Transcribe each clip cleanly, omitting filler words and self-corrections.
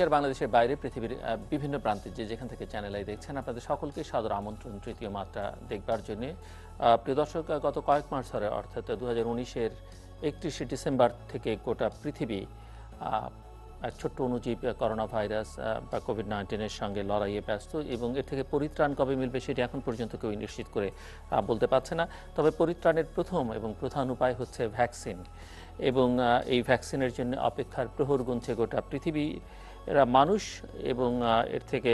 দেশের বাংলাদেশের বাইরে পৃথিবীর বিভিন্ন প্রান্তে যে যেখান থেকে চ্যানেল আই দেখছেন আপনাদের সকলকে সাদর আমন্ত্রণ তৃতীয় মাত্রা দেখবার জন্য। প্রিয় দর্শক, গত কয়েক মাস ধরে অর্থাৎ 2019-এর 31শে ডিসেম্বর থেকে গোটা পৃথিবী এক ছোট্ট অণুজীব করোনা ভাইরাস বা কোভিড-19-এর সঙ্গে লড়াইয়ে ব্যস্ত এবং এর থেকে পরিত্রাণ কবে মিলবে সেটি এখন পর্যন্ত কেউ নিশ্চিত করে বলতে পারছে না। তবে পরিত্রাণের প্রথম এবং প্রধান উপায় হচ্ছে ভ্যাকসিন, এবং এই ভ্যাকসিনের জন্য অপেক্ষার প্রহর গুনছে গোটা পৃথিবী। এরা মানুষ এবং এর থেকে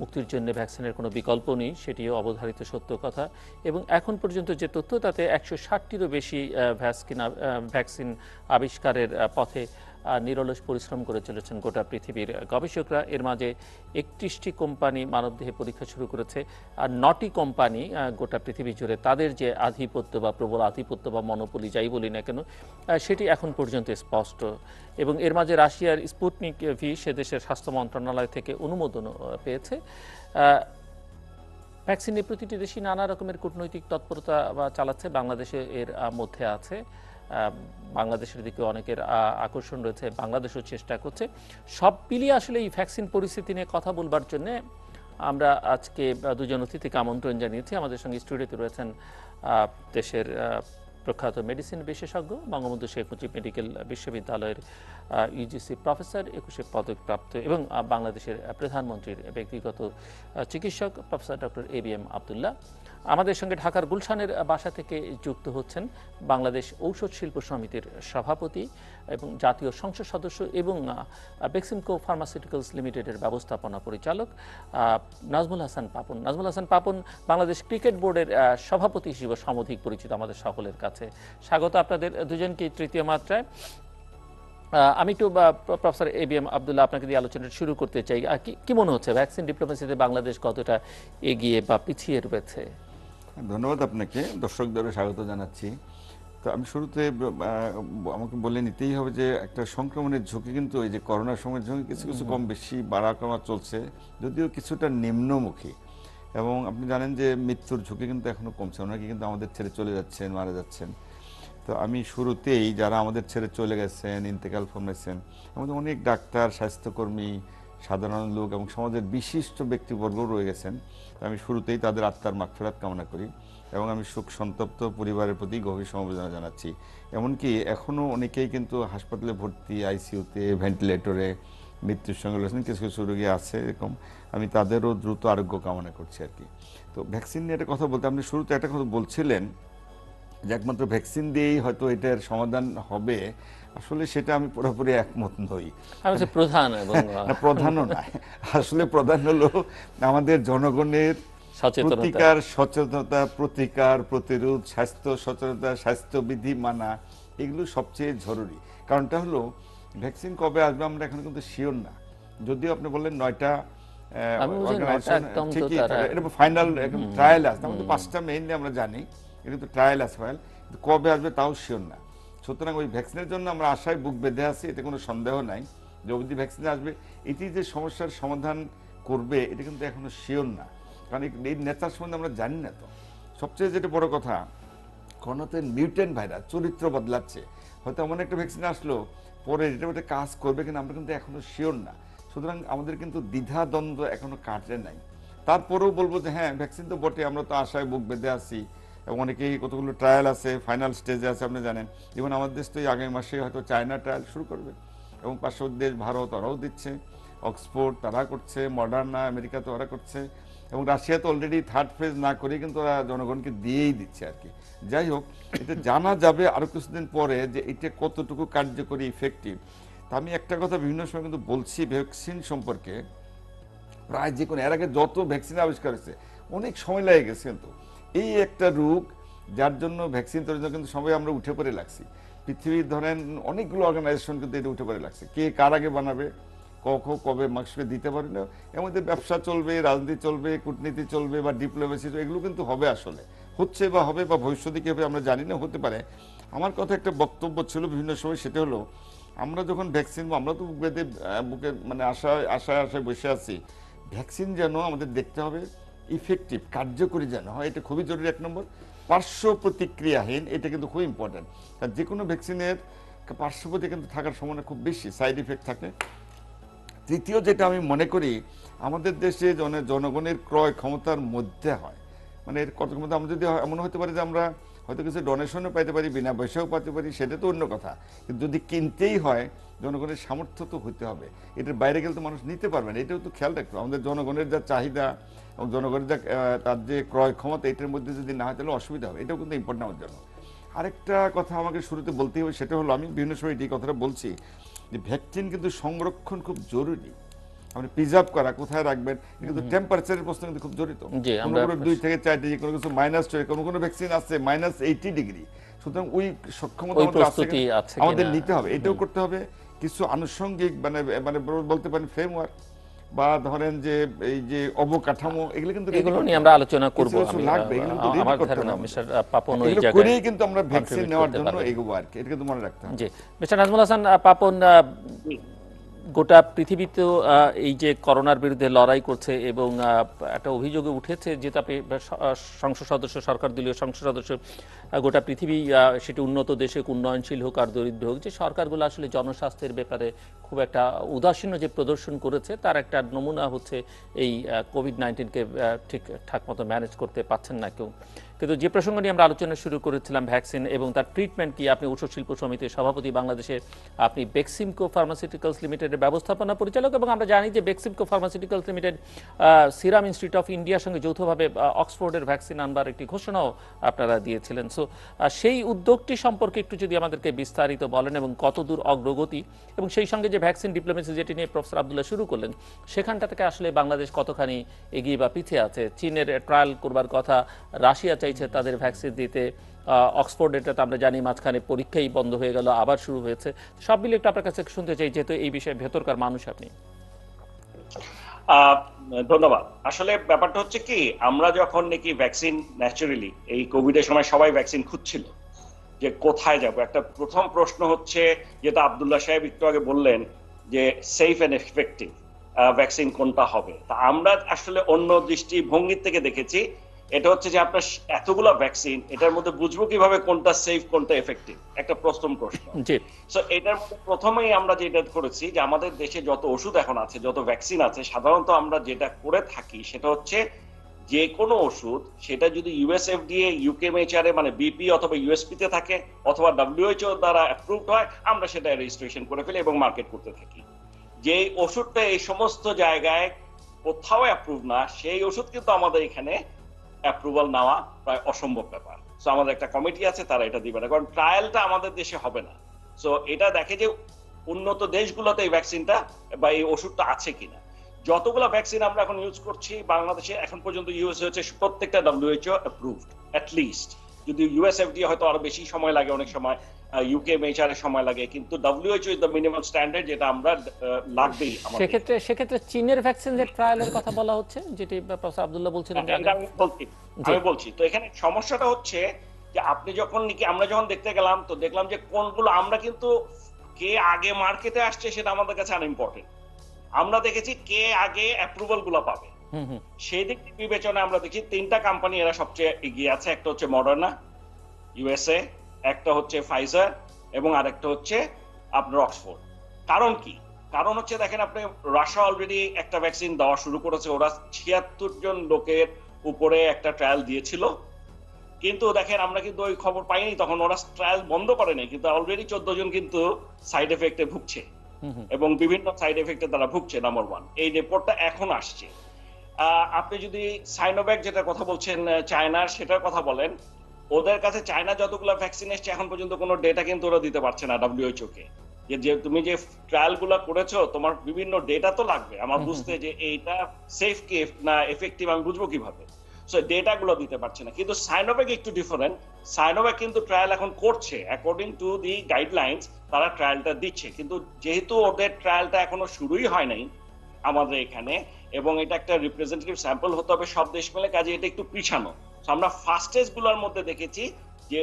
মুক্তির জন্য ভ্যাকসিনের কোনো বিকল্প নেই, সেটিও অবধারিত সত্য কথা। এবং এখন পর্যন্ত যে তথ্য তাতে 160টিরও বেশি ভ্যাকসিন আবিষ্কারের পথে নিরলস পরিশ্রম করে চলেছেন গোটা পৃথিবীর গবেষকরা। এর মাঝে 31টি কোম্পানি মানবদেহে পরীক্ষা শুরু করেছে, আর 9টি কোম্পানি গোটা পৃথিবী জুড়ে তাদের যে আধিপত্য বা প্রবল আধিপত্য বা মনোপলি যাই বলি না কেন সেটি এখন পর্যন্ত স্পষ্ট। এবং এর মাঝে রাশিয়ার স্পুটনিক ভি সে দেশের স্বাস্থ্য মন্ত্রণালয় থেকে অনুমোদন পেয়েছে। ভ্যাকসিন নিয়ে প্রতিটি দেশই নানা রকমের কূটনৈতিক তৎপরতা চালাচ্ছে, বাংলাদেশে এর মধ্যে আছে। বাংলাদেশের দিকে অনেকের আকর্ষণ রয়েছে, বাংলাদেশও চেষ্টা করছে। সব মিলিয়ে আসলে এই ভ্যাকসিন পরিস্থিতি নিয়ে কথা বলবার জন্য আমরা আজকে দুজন অতিথিকে আমন্ত্রণ জানিয়েছি। আমাদের সঙ্গে স্টুডিওতে রয়েছেন দেশের প্রখ্যাত মেডিসিন বিশেষজ্ঞ, বঙ্গবন্ধু শেখ মুজিব মেডিকেল বিশ্ববিদ্যালয়ের ইউজিসি প্রফেসর, 21শে পদকপ্রাপ্ত এবং বাংলাদেশের প্রধানমন্ত্রীর ব্যক্তিগত চিকিৎসক প্রফেসর ডক্টর ABM আবদুল্লাহ। আমাদের সঙ্গে ঢাকার গুলশানের বাসা থেকে যুক্ত হচ্ছেন বাংলাদেশ ঔষধ শিল্প সমিতির সভাপতি এবং জাতীয় সংসদ সদস্য এবং বেক্সিমকো ফার্মাসিউটিক্যালস লিমিটেডের ব্যবস্থাপনা পরিচালক নাজমুল হাসান পাপন। নাজমুল হাসান পাপন বাংলাদেশ ক্রিকেট বোর্ডের সভাপতি হিসেবে সমধিক পরিচিত আমাদের সকলের কাছে। স্বাগত আপনাদের দুজনকে তৃতীয় মাত্রায়। আমি একটু প্রফেসর ABM আবদুল্লাহ আপনাকে দিয়ে আলোচনা শুরু করতে চাই। কি মনে হচ্ছে ভ্যাকসিন ডিপ্লোমেসিতে বাংলাদেশ কতটা এগিয়ে বা পিছিয়ে রয়েছে? ধন্যবাদ আপনাকে, দর্শকদেরও স্বাগত জানাচ্ছি। তো আমি শুরুতে আমাকে বলে নিতেই হবে যে একটা সংক্রমণের ঝুঁকি কিন্তু এই যে করোনার সময়ের ঝুঁকি কিছু কিছু কম বেশি বাড়া কমা চলছে, যদিও কিছুটা নিম্নমুখী। এবং আপনি জানেন যে মৃত্যুর ঝুঁকি কিন্তু এখনো কমছে, অনেকে কিন্তু আমাদের ছেড়ে চলে যাচ্ছেন, মারা যাচ্ছেন। তো আমি শুরুতেই যারা আমাদের ছেড়ে চলে গেছেন, ইন্তেকাল ফরমেছেন, আমাদের অনেক ডাক্তার, স্বাস্থ্যকর্মী, সাধারণ লোক এবং সমাজের বিশিষ্ট ব্যক্তিবর্গ রয়ে গেছেন। আমি শুরুতেই তাদের আত্মার মাগফিরাত কামনা করি এবং আমি শোক সন্তপ্ত পরিবারের প্রতি গভীর সমবেদনা জানাচ্ছি। এমনকি এখনও অনেকেই কিন্তু হাসপাতালে ভর্তি, আইসিইউতে, ভেন্টিলেটরে মৃত্যুর সঙ্গে রয়েছেন, কিছু কিছু রোগী আছে এরকম। আমি তাদেরও দ্রুত আরোগ্য কামনা করছি আর কি। তো ভ্যাকসিন নিয়ে একটা কথা বলতে, আপনি শুরুতে একটা কথা বলছিলেন যে একমাত্র ভ্যাকসিন দিয়েই হয়তো এটার সমাধান হবে, আসলে সেটা আমি পুরোপুরি একমত নই। প্রধানও নয়, আসলে প্রধান হলো আমাদের জনগণের সচেতনতা, প্রতিকার, প্রতিরোধ, স্বাস্থ্য সচেতনতা, স্বাস্থ্যবিধি মানা, এগুলো সবচেয়ে জরুরি। কারণটা হলো ভ্যাকসিন কবে আসবে আমরা এখন কিন্তু শিওর না। যদিও আপনি বললেন 9টা অর্গানাইজেশন, ঠিকই এটা ফাইনাল ট্রায়াল আসছে, আমাদের 5টা মেইনলি আমরা জানি, এটা তো ট্রায়াল আছে, ফাইল কবে আসবে তাও শিওর না। সুতরাং ওই ভ্যাকসিনের জন্য আমরা আশায় বুক বেঁধে আছি, এতে কোনো সন্দেহ নাই যে অবধি ভ্যাকসিন আসবে এটি যে সমস্যার সমাধান করবে এটা কিন্তু এখনো শিওর না, কারণ এই নেচার সম্বন্ধে আমরা জানি না। তো সবচেয়ে যেটা বড় কথা, করোনাতে মিউটেন্ট ভাইরাস চরিত্র বদলাচ্ছে, হয়তো এমন একটা ভ্যাকসিন আসলো পরে এটা একটা কাজ করবে কিনা আমরা কিন্তু এখনো শিওর না। সুতরাং আমাদের কিন্তু দ্বিধাদ্বন্দ্ব এখনো কাটে নাই। তারপরেও বলবো যে হ্যাঁ ভ্যাকসিন তো বটে, আমরা তো আশায় বুক বেঁধে আছি এবং অনেকেই কতগুলো ট্রায়াল আছে, ফাইনাল স্টেজে আছে, আপনি জানেন। যেমন আমাদের দেশ তো আগামী মাসে হয়তো চায়না ট্রায়াল শুরু করবে এবং পার্শ্ববর্তী দেশ ভারত ওরাও দিচ্ছে, অক্সফোর্ড তারা করছে, মডার্না আমেরিকা তো ওরা করছে, এবং রাশিয়া তো অলরেডি 3rd ফেজ না করে কিন্তু ওরা জনগণকে দিয়েই দিচ্ছে আর কি। যাই হোক, এটা জানা যাবে আরও কিছুদিন পরে যে এটা কতটুকু কার্যকরী, ইফেক্টিভ। তা আমি একটা কথা বিভিন্ন সময় কিন্তু বলছি ভ্যাকসিন সম্পর্কে, প্রায় যে কোনো এর আগে যত ভ্যাকসিন আবিষ্কার হয়েছে অনেক সময় লেগে গেছে, কিন্তু এই একটা রোগ যার জন্য ভ্যাকসিন তৈরির জন্য কিন্তু সবাই আমরা উঠে পড়ে লাগছি। পৃথিবীর ধরেন অনেকগুলো অর্গানাইজেশন কিন্তু এটা উঠে পড়ে লাগছে, কে কার আগে বানাবে, কবে মানুষকে দিতে পারি না। এর মধ্যে ব্যবসা চলবে, রাজনীতি চলবে, কূটনীতি চলবে বা ডিপ্লোমেসি, এগুলো কিন্তু হবে, আসলে হচ্ছে বা হবে বা ভবিষ্যতে কী হবে আমরা জানি না, হতে পারে। আমার কথা একটা বক্তব্য ছিল বিভিন্ন সময়, সেটা হলো আমরা যখন ভ্যাকসিন, আমরা তো বুকে মানে আশায় বসে আছি, ভ্যাকসিন যেন আমাদের দেখতে হবে ইফেক্টিভ, কার্যকরী যেন হয়, এটা খুবই জরুরি। 1 নম্বর, পার্শ্ব প্রতিক্রিয়াহীন, এটা কিন্তু খুব ইম্পর্টেন্ট। কারণ যে কোনো ভ্যাকসিনের পার্শ্ব প্রতিক্রিয়া কিন্তু থাকার সম্ভাবনা খুব বেশি, সাইড ইফেক্ট থাকে। তৃতীয় যেটা আমি মনে করি আমাদের দেশে জনগণের ক্রয় ক্ষমতার মধ্যে হয়, মানে এর কত ক্ষমতা আমরা যদি এমন হতে পারে যে আমরা হয়তো কিছু ডোনেশনও পাইতে পারি, বিনা পয়সাও পাইতে পারি, সেটা তো অন্য কথা, কিন্তু যদি কিনতেই হয় জনগণের সামর্থ্য তো হতে হবে, এটার বাইরে গেলে তো মানুষ নিতে পারবে না। এটাও তো খেয়াল রাখতে হবে, আমাদের জনগণের যা চাহিদা এবং জনগণের যা তার যে ক্রয় ক্ষমতা, এটার মধ্যে যদি না হয় তাহলে অসুবিধা হবে। এটাও কিন্তু ইম্পর্টেন্ট আমার জন্য। আরেকটা কথা আমাকে শুরুতে বলতেই হবে, সেটা হলো আমি বিভিন্ন সময় এই কথাটা বলছি যে ভ্যাকসিন কিন্তু সংরক্ষণ খুব জরুরি। আপনি প্রিজার্ভ করা, কোথায় রাখবেন, কিন্তু টেম্পারেচারের প্রশ্ন কিন্তু খুব জড়িত। কোনো কোনো 2 থেকে 4 ডিগ্রি, কোনো কিছু -2, কোনো কোনো ভ্যাকসিন আছে -80 ডিগ্রি। সুতরাং ওই সক্ষমতা আমাদের নিতে হবে, এটাও করতে হবে। কিছু আনুষঙ্গিক মানে মানে বলতে পারেন ফ্রেমওয়ার্ক বা ধরেন যে এই যে অবকাঠামো, এগুলো কিন্তু এগুলো নিয়ে আমরা আলোচনা করব। আমার ধারণা মিস্টার পাপন ওই জায়গায় করেই কিন্তু আমরা ভ্যাকসিন নেওয়ার জন্য এগোবো আর কি, এটা কিন্তু মনে রাখতে হবে। জি, মিস্টার নাজমুল হাসান পাপন, গোটা পৃথিবী তো এই যে করোনার বিরুদ্ধে লড়াই করছে এবং একটা অভিযোগে উঠেছে, যেহেতু আপনি সংসদ সদস্য, সরকার দলীয় সংসদ সদস্য, গোটা পৃথিবী সেটি উন্নত দেশে উন্নয়নশীল হোক আর দরিদ্র হোক, যে সরকারগুলো আসলে জনস্বাস্থ্যের ব্যাপারে খুব একটা উদাসীন্য যে প্রদর্শন করেছে, তার একটা নমুনা হচ্ছে এই কোভিড-19কে ঠিকঠাক মতো ম্যানেজ করতে পারছেন না কেউ। কিন্তু যে প্রসঙ্গ নিয়ে আমরা আলোচনা শুরু করেছিলাম ভ্যাকসিন এবং তার ট্রিটমেন্ট কি, আপনি ঔষধ শিল্প সমিতির সভাপতি বাংলাদেশে, আপনি বেক্সিমকো ফার্মাসিউটিক্যালস লিমিটেডের ব্যবস্থাপনা পরিচালক, এবং আমরা জানি যে Beximco pharmaceuticals limited serum institute of ইন্ডিয়ার সঙ্গে যৌথভাবে অক্সফোর্ডের ভ্যাকসিন আনবার একটি ঘোষণাও আপনারা দিয়েছিলেন। সো সেই উদ্যোগটি সম্পর্কে একটু যদি আমাদেরকে বিস্তারিত বলেন এবং কতদূর অগ্রগতি, এবং সেই সঙ্গে যে ভ্যাকসিন ডিপ্লোমেসি যেটি নিয়ে প্রফেসর আব্দুল্লাহ শুরু করলেন, সেখানটা থেকে আসলে বাংলাদেশ কতখানি এগিয়ে বা পিছিয়ে আছে। চীনের ট্রায়াল করবার কথা, রাশিয়া চাইছে তাদের ভ্যাকসিন দিতে, অক্সফোর্ড, এটা তো আমরা জানি মাঝখানে পরীক্ষাই বন্ধ হয়ে গেল, আবার শুরু হয়েছে। সব মিলে একটু আপনার কাছে শুনতে চাই, যেহেতু এই বিষয়ে ভেতরকার মানুষ আপনি। ধন্যবাদ। আসলে ব্যাপারটা হচ্ছে কি, আমরা যখন নাকি ভ্যাকসিন, ন্যাচারালি এই কোভিডের সময় সবাই ভ্যাকসিন খুঁজছিল যে কোথায় যাব। একটা প্রথম প্রশ্ন হচ্ছে, যেটা আব্দুল্লাহ সাহেব একটু আগে বললেন, যে সেফ এন্ড এফেক্টিভ ভ্যাকসিন কোনটা হবে। তা আমরা আসলে অন্য দৃষ্টিভঙ্গির থেকে দেখেছি, এটা হচ্ছে যে আপনার এতগুলো ভ্যাকসিন, এটার মধ্যে বুঝবো কিভাবে কোনটা সেফ কোনটা এফেক্টিভ, একটা প্রথম প্রশ্ন। সো এটার মধ্যে প্রথমেই আমরা যেটা করেছি, যে আমাদের দেশে যত ওষুধ এখন আছে, যত ভ্যাকসিন আছে, সাধারণত আমরা যেটা করে থাকি সেটা হচ্ছে যে কোনো ওষুধ, সেটা যদি ইউএসএফডিএ, ইউকেএমএইচআর মানে বিপি অথবা ইউএসপি তে থাকে অথবা ডব্লিউএইচও দ্বারা অ্যাপ্রুভড হয়, আমরা সেটা রেজিস্ট্রেশন করে ফেলি এবং মার্কেট করতে থাকি। যে ওষুধটা এই সমস্ত জায়গায় কোথাও অ্যাপ্রুভ না, সেই ওষুধ কিন্তু আমাদের এখানে অ্যাপ্রুভাল নেওয়া প্রায় অসম্ভব ব্যাপার। সো আমাদের একটা কমিটি আছে, তারা এটা দিবে না, কারণ ট্রায়ালটা আমাদের দেশে হবে না। সো এটা দেখে যে উন্নত দেশগুলোতে এই ভ্যাকসিনটা বা এই ওষুধটা আছে কিনা। যতগুলো ভ্যাকসিন আমরা এখন ইউজ করছি বাংলাদেশে এখন পর্যন্ত ইউএস হচ্ছে প্রত্যেকটা ডব্লিউএইচও অ্যাপ্রুভড, অ্যাট লিস্ট। যদি ইউএসএফডিএ হয়তো আরো বেশি সময় লাগে, অনেক সময় ইউকেএমএইচআর এর সময় লাগে, কিন্তু WHO is the minimum standard, যেটা আমরা লাগবেই আমাদের। সেক্ষেত্রে চীনের ভ্যাকসিনের ট্রায়ালের কথা বলা হচ্ছে, যেটি প্রফেসর আব্দুল্লাহ বলছিলেন। আমি বলছি তো এখানে সমস্যাটা হচ্ছে যে আপনি যখন নাকি, আমরা যখন দেখতে গেলাম তো দেখলাম যে কোনগুলো, আমরা কিন্তু কে আগে মার্কেটে আসছে সেটা আমাদের কাছে আনইম্পর্টেন্ট। আমরা দেখেছি কে আগে অ্যাপ্রুভাল গুলো পাবে। সেই দিক বিবেচনায় আমরা দেখি 3টা কোম্পানি এরা সবচেয়ে এগিয়ে আছে। একটা হচ্ছে মডার্না ইউএসএ, একটা হচ্ছে ফাইজার, এবং আরেকটা হচ্ছে আপনার অক্সফোর্ড। কারণ কি? কারণ হচ্ছে দেখেন, আপনি রাশিয়া অলরেডি একটা ভ্যাকসিন দেওয়া শুরু করেছে। ওরা 76 জন লোকের উপরে একটা ট্রায়াল দিয়েছিল, কিন্তু দেখেন আমরা কিন্তু ওই খবর পাইনি তখন, ওরা ট্রায়াল বন্ধ করেনি, কিন্তু অলরেডি 14 জন কিন্তু সাইড এফেক্টে ভুগছে এবং বিভিন্ন সাইড এফেক্টে তারা ভুগছে। নাম্বার 1, এই রিপোর্টটা এখন আসছে। আপনি যদি সাইনোভ্যাক যেটা কথা বলছেন চায়নার, সেটার কথা বলেন, ওদের কাছে চায়না যতগুলো ভ্যাকসিন এসছে এখন পর্যন্ত কোনো ডেটা কিন্তু ওরা দিতে পারছে না ডব্লিউএইচও কে, যে তুমি যে ট্রায়াল গুলা করেছো তোমার বিভিন্ন ডেটা তো লাগবে আমার বুঝতে, যে এইটা সেফ কি না এফেক্টিভ আমি বুঝবো কিভাবে। সো ডেটা গুলো দিতে পারছে না। কিন্তু সাইনোভ্যাক একটু ডিফারেন্ট। সাইনোভ্যাক কিন্তু ট্রায়াল এখন করছে অ্যাকর্ডিং টু দি গাইডলাইন্স, তারা ট্রায়ালটা দিচ্ছে, কিন্তু যেহেতু ওদের ট্রায়ালটা এখনো শুরুই হয় নাই আমাদের এখানে, এবং এটা একটা রিপ্রেজেন্টেটিভ স্যাম্পল হতে হবে সব দেশ মিলে, কাজে এটা একটু পিছানো। আমরা ফাস্টেস্ট গুলোর মধ্যে দেখেছি যে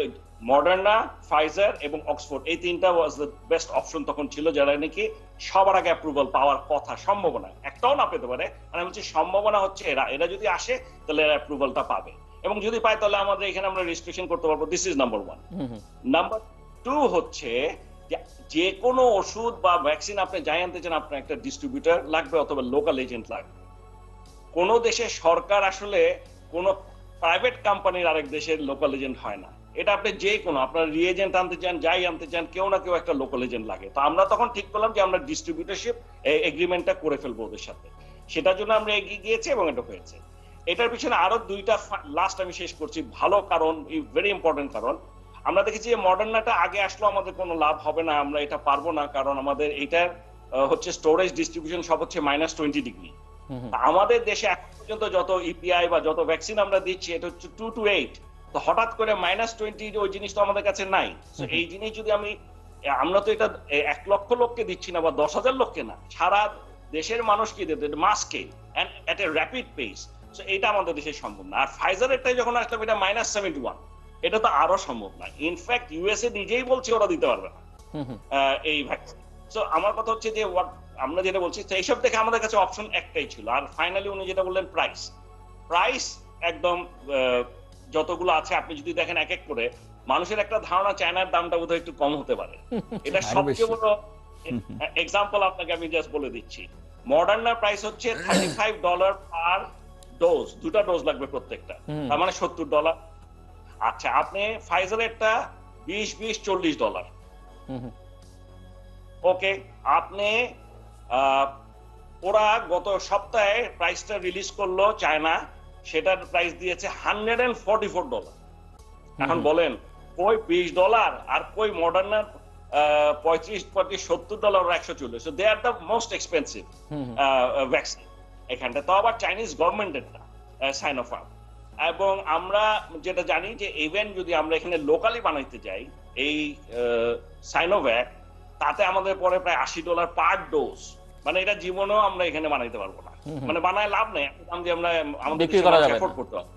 মডার্না, ফাইজার এবং অক্সফোর্ড, এই 3টা ওয়াজ দ্য বেস্ট অপশন তখন ছিল, যারা নাকি সবার আগে অ্যাপ্রুভাল পাওয়ার কথা। সম্ভাবনা একটাও না পেতে পারে, মানে বলছি সম্ভাবনা হচ্ছে এরা যদি আসে তাহলে এরা অ্যাপ্রুভালটা পাবে, এবং যদি পায় তাহলে আমাদের এখানে আমরা রেজিস্ট্রেশন করতে পারবো। This is number 1। নাম্বার 2 হচ্ছে যে কোনো ওষুধ বা ভ্যাকসিন আপনি যাই আনতে চান, আপনার একটা ডিস্ট্রিবিউটর লাগবে অথবা লোকাল এজেন্ট লাগবে। কোন দেশের সরকার আসলে কোন প্রাইভেট কোম্পানির আরেক দেশের লোকাল এজেন্ট হয় না। এটা আপনি যে কোনো আপনার রিএজেন্ট আনতে চান, যাই আনতে চান, কেউ না কেউ একটা লোকাল এজেন্ট লাগে। তো আমরা তখন ঠিক করলাম যে আমরা ডিস্ট্রিবিউটরশিপ এগ্রিমেন্টটা করে ফেলবো ওদের সাথে। সেটার জন্য আমরা এগিয়ে গিয়েছি এবং এটা হয়েছে। এটার পিছনে আরো দুইটা, লাস্ট আমি শেষ করছি, ভালো কারণ, ভেরি ইম্পর্টেন্ট কারণ। আমরা দেখেছি যে মডার্নাটা আগে আসলো আমাদের কোনো লাভ হবে না, আমরা এটা পারবো না, কারণ আমাদের এটার হচ্ছে স্টোরেজ ডিস্ট্রিবিউশন সব হচ্ছে -20 ডিগ্রি। আমাদের দেশে এখন পর্যন্ত যত ইপিআই বা যত ভ্যাকসিন আমরা দিচ্ছি এটা হচ্ছে 2 to 8। তো হঠাৎ করে -20 ওই জিনিস তো আমাদের কাছে নাই। তো এই জিনিস যদি আমরা তো এটা 1 লক্ষ লোককে দিচ্ছি না বা 10,000 লোককে না, সারা দেশের মানুষকে দিতে, মাসকে, and at a rapid pace. So এটা আমাদের দেশে সম্ভব না। আর ফাইজারেরটাই যখন আসলাম এটা -71, এটা তো আরো সম্ভব না। ইনফ্যাক্ট ইউএসএ নিজেই বলছে ওরা দিতে পারবে না এই ভ্যাকসিন। সো আমার কথা হচ্ছে যে আমরা যেটা বলছি, এইসব দেখে আমাদের কাছে অপশন একটাই ছিল। আর ফাইনালি উনি যেটা বললেন প্রাইস একদম যতগুলো আছে আপনি যদি দেখেন এক এক করে, মানুষের একটা ধারণা চায়নার দামটা বোধহয় একটু কম হতে পারে। এটা সবচেয়ে বড় এক্সাম্পল আপনাকে আমি জাস্ট বলে দিচ্ছি। মডার্নার প্রাইস হচ্ছে $35 পার ডোজ, 2টা ডোজ লাগবে প্রত্যেকটা, তার মানে $70। আচ্ছা, আপনি ফাইজারেরটা 20 $40। ওকে, আপনি ওরা গত সপ্তাহে প্রাইসটা রিলিজ করলো চায়না, সেটার প্রাইস দিয়েছে $144। এখন বলেন কই $20 আর কই মডার্নার $35-$70 $140। So they are the most expensive vaccine এখানটা, তো আবার চাইনিজ গভর্নমেন্টেরটা সাইনোফার্ম। এবং আমরা যেটা জানি যে ইভেন যদি আমরা এখানে লোকালি বানাইতে যাই এই সাইনোভ্যাক, তাতে আমাদের পরে প্রায় $80 পার ডোজ। মানে এটা জীবনেও আমরা এখানে বানাইতে পারবো না, মানে বানায় লাভ নেই, দাম দিয়ে আমরা আমাদের এফোর্ড করতে পারবো।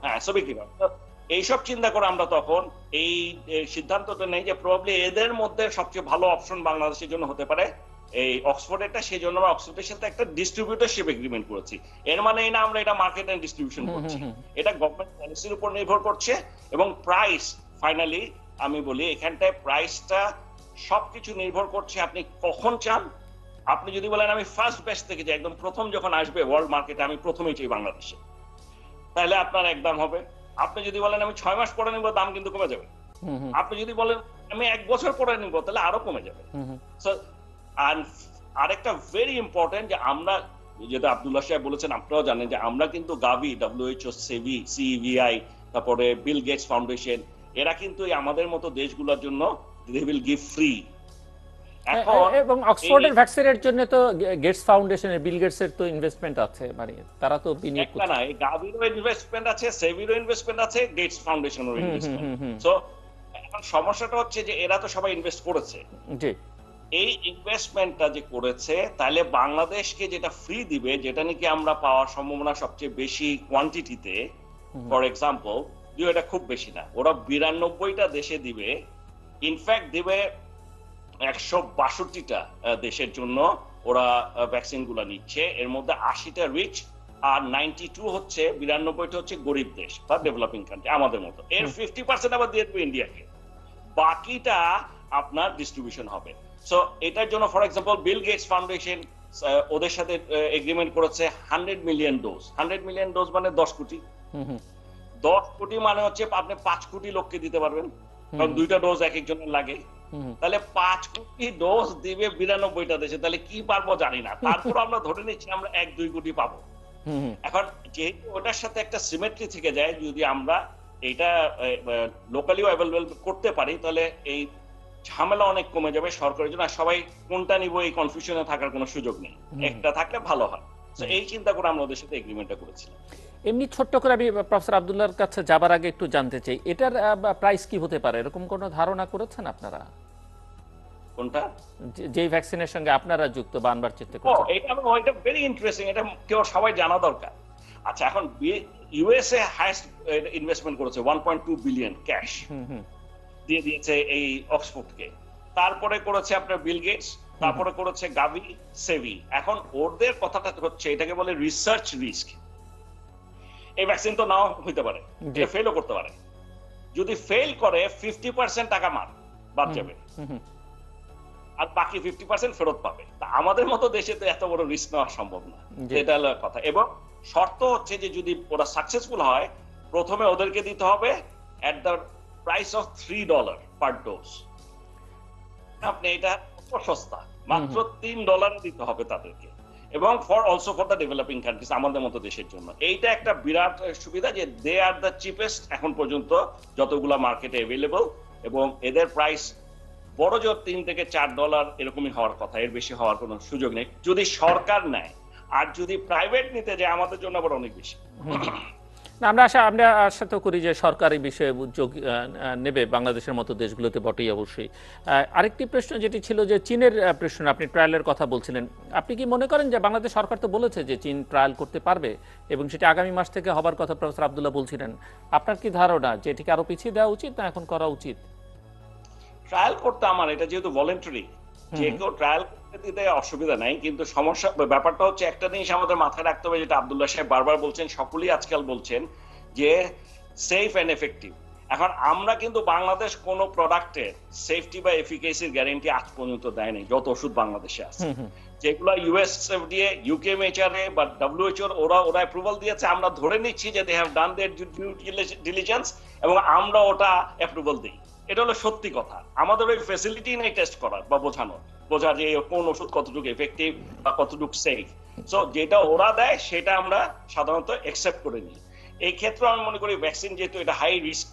হ্যাঁ, সো বিক্রি করা। এইসব চিন্তা করে আমরা তখন এই সিদ্ধান্তটা নেই যে প্রবাবলি এদের মধ্যে সবচেয়ে ভালো অপশন বাংলাদেশের জন্য হতে পারে এই অক্সফোর্ডেরটা। সেই জন্য আমরা অক্সফোর্ডের সাথে একটা ডিস্ট্রিবিউটরশিপ এগ্রিমেন্ট করেছি। এর মানে এই না আমরা এটা মার্কেট এন্ড ডিস্ট্রিবিউশন করছি, এটা গভর্নমেন্ট পলিসির উপর নির্ভর করছে। এবং প্রাইস, ফাইনালি আমি বলি এখানটায় প্রাইসটা সবকিছু নির্ভর করছে আপনি কখন চান। আপনি যদি বলেন আমি ফার্স্ট ব্যাচ থেকে যাই, একদম প্রথম যখন আসবে ওয়ার্ল্ড মার্কেটে আমি প্রথমেই চাই বাংলাদেশে, তাহলে আপনার একদম হবে। আপনি যদি বলেন আমি 6 মাস পরে নিব, দাম কিন্তু কমে যাবে। আপনি যদি বলেন আমি 1 বছর পরে নিব, তাহলে আরো কমে যাবে। আরেকটা ভেরি ইম্পর্টেন্ট যে আমরা, যেটা আব্দুল্লাহ সাহেব বলেছেন, আপনারাও জানেন যে আমরা কিন্তু গাভি, WHO, CEVI, তারপরে বিল গেটস ফাউন্ডেশন, এরা কিন্তু আমাদের মতো দেশগুলোর জন্য they will give free। এবং অক্সফোর্ডের ভ্যাকসিনের জন্য তো গেটস ফাউন্ডেশনের, বিল গেটসের তো ইনভেস্টমেন্ট আছে, মানে তারা তো বিনিয়োগ করছে। না, এই গাভিরও ইনভেস্টমেন্ট আছে, সেভিরও ইনভেস্টমেন্ট আছে, গেটস ফাউন্ডেশনেরও ইনভেস্টমেন্ট। সো এখন সমস্যাটা হচ্ছে যে এরা তো সবাই ইনভেস্ট করেছে। জি, এই ইনভেস্টমেন্টটা যে করেছে, তাহলে বাংলাদেশকে যেটা ফ্রি দিবে, যেটা নাকি আমরা পাওয়ার সম্ভাবনা সবচেয়ে বেশি কোয়ান্টিটিতে, ফর এক্সাম্পল, এটা খুব বেশি না, ওরা 92টা দেশে দিবে। ইনফ্যাক্ট দিবে 162টা দেশের জন্য ওরা ভ্যাকসিন গুলা নিচ্ছে। এর মধ্যে 80টা রিচ আর 92 হচ্ছে, 92টা হচ্ছে গরিব দেশ বা ডেভেলপিং কান্ট্রি আমাদের মতো। এর 50% আবার দিয়ে দেবে ইন্ডিয়াকে, বাকিটা আপনার ডিস্ট্রিবিউশন হবে। সো এটার জন্য for example Bill Gates foundation ওদের সাথে এগ্রিমেন্ট করেছে 100 মিলিয়ন ডোজ। 100 মিলিয়ন ডোজ মানে 10 কোটি। 10 কোটি মানে হচ্ছে আপনি 5 কোটি লোককে দিতে পারবেন, কারণ 2টা ডোজ এক একজনের লাগে। তাহলে 5 কোটি ডোজ দিবে 92টা দেশে, তাহলে কি পারবো জানি না। তারপর আমরা ধরে নিচ্ছি আমরা 1-2 কোটি পাবো। এখন যেহেতু ওটার সাথে একটা সিমেট্রি থেকে যায়, যদি আমরা এটা লোকালিও অ্যাভেলেবল করতে পারি, তাহলে এই ঝামেলা অনেক কমে যাবে সরকারের জন্য। আর সবাই কোনটা নিব এই কনফিউশনে থাকার কোনো সুযোগ নেই, একটা থাকলে ভালো হয়। তো এই চিন্তা করে আমরা ওদের সাথে এগ্রিমেন্টটা করেছিলাম। এমনি ছোট্ট করে আমি প্রফেসর আব্দুল্লাহর কাছে যাবার আগে একটু জানতে চাই, এটার প্রাইস কি হতে পারে, এরকম কোনো ধারণা করেছেন আপনারা? কোনটা? যে ভ্যাকসিনের সঙ্গে আপনারা যুক্ত বা আনবার চেষ্টা করছেন? এটা ভেরি ইন্টারেস্টিং, এটা কেউ সবাই জানা দরকার। আচ্ছা, এখন ইউএসএ হাইয়েস্ট ইনভেস্টমেন্ট করেছে 1.2 বিলিয়ন ক্যাশ দিয়ে দিয়েছে এই অক্সফোর্ডকে। তারপরে করেছে আপনার বিল গেটস, তারপরে করেছে গাভি, সেভি। এখন ওদের কথাটা হচ্ছে এটাকে বলে রিসার্চ রিস্ক। এই ভ্যাকসিন তো নাও হইতে পারে, ফেলও করতে পারে। যদি ফেল করে 50% টাকা বাদ যাবে। আর বাকি 50% ফেরত পাবে। তা আমাদের মতো দেশে তো এত বড় রিস্ক নেওয়া সম্ভব না, এটা হলো কথা। এবং শর্ত হচ্ছে যে যদি ওরা সাকসেসফুল হয়, প্রথমে ওদেরকে দিতে হবে at the price of $3 per dose. আপনি এটা সস্তা, মাত্র $3 দিতে হবে তাদেরকে, এবং also for the developing countries, আমাদের মতো দেশের জন্য এইটা একটা বিরাট সুবিধা যে দে আর দ্য চিপেস্ট এখন পর্যন্ত যতগুলা মার্কেটে অ্যাভেলেবল, এবং এদের প্রাইস বড় জোর $3 থেকে $4 এরকমই হওয়ার কথা, এর বেশি হওয়ার কোনো সুযোগ নেই যদি সরকার নেয়। আর যদি প্রাইভেট নিতে যায় আমাদের জন্য আবার অনেক বেশি। আমরা আশা তো করি যে সরকার এই বিষয়ে উদ্যোগ নেবে, বাংলাদেশের মতো দেশগুলোতে বটেই অবশ্যই। আরেকটি প্রশ্ন যেটি ছিল যে চীনের প্রশ্ন, আপনি ট্রায়ালের কথা বলছিলেন, আপনি কি মনে করেন যে বাংলাদেশ সরকার তো বলেছে যে চীন ট্রায়াল করতে পারবে এবং সেটি আগামী মাস থেকে হবার কথা প্রফেসর আব্দুল্লাহ বলছিলেন, আপনার কি ধারণা যে এটিকে আরো পিছিয়ে দেওয়া উচিত না এখন করা উচিত? ট্রায়াল করতে আমার, এটা যেহেতু ভলেন্টারি, যে কেউ ট্রায়াল করতে দিতে অসুবিধা নাই, কিন্তু সমস্যা ব্যাপারটা হচ্ছে একটা জিনিস আমাদের মাথায় রাখতে হবে, যেটা আব্দুল্লাহ সাহেব বারবার বলছেন, সকলেই আজকাল বলছেন যে সেফ এন্ড এফেক্টিভ। এখন আমরা কিন্তু বাংলাদেশ কোন প্রোডাক্টের সেফটি বা এফিকেসির গ্যারান্টি আজ পর্যন্ত দেয় নাই, যত ওষুধ বাংলাদেশে আছে, যেগুলো ইউএসএফডিএ, ইউকেএমএইচআরএ বা ডব্লিউএইচও ওরা অ্যাপ্রুভাল দিয়েছে, আমরা ধরে নিচ্ছি যে they have done their due diligence এবং আমরা ওটা অ্যাপ্রুভাল দিই। এটা হলো সত্যি কথা। আমাদের ওই ফ্যাসিলিটি নেই টেস্ট করার বা বোঝা যে কোন ওষুধ কতটুকু এফেক্টিভ বা কতটুকু সেফ। সো যেটা ওরা দেয় সেটা আমরা সাধারণত অ্যাকসেপ্ট করে নিই। এই ক্ষেত্রে আমি মনে করি ভ্যাকসিন যেহেতু এটা হাই রিস্ক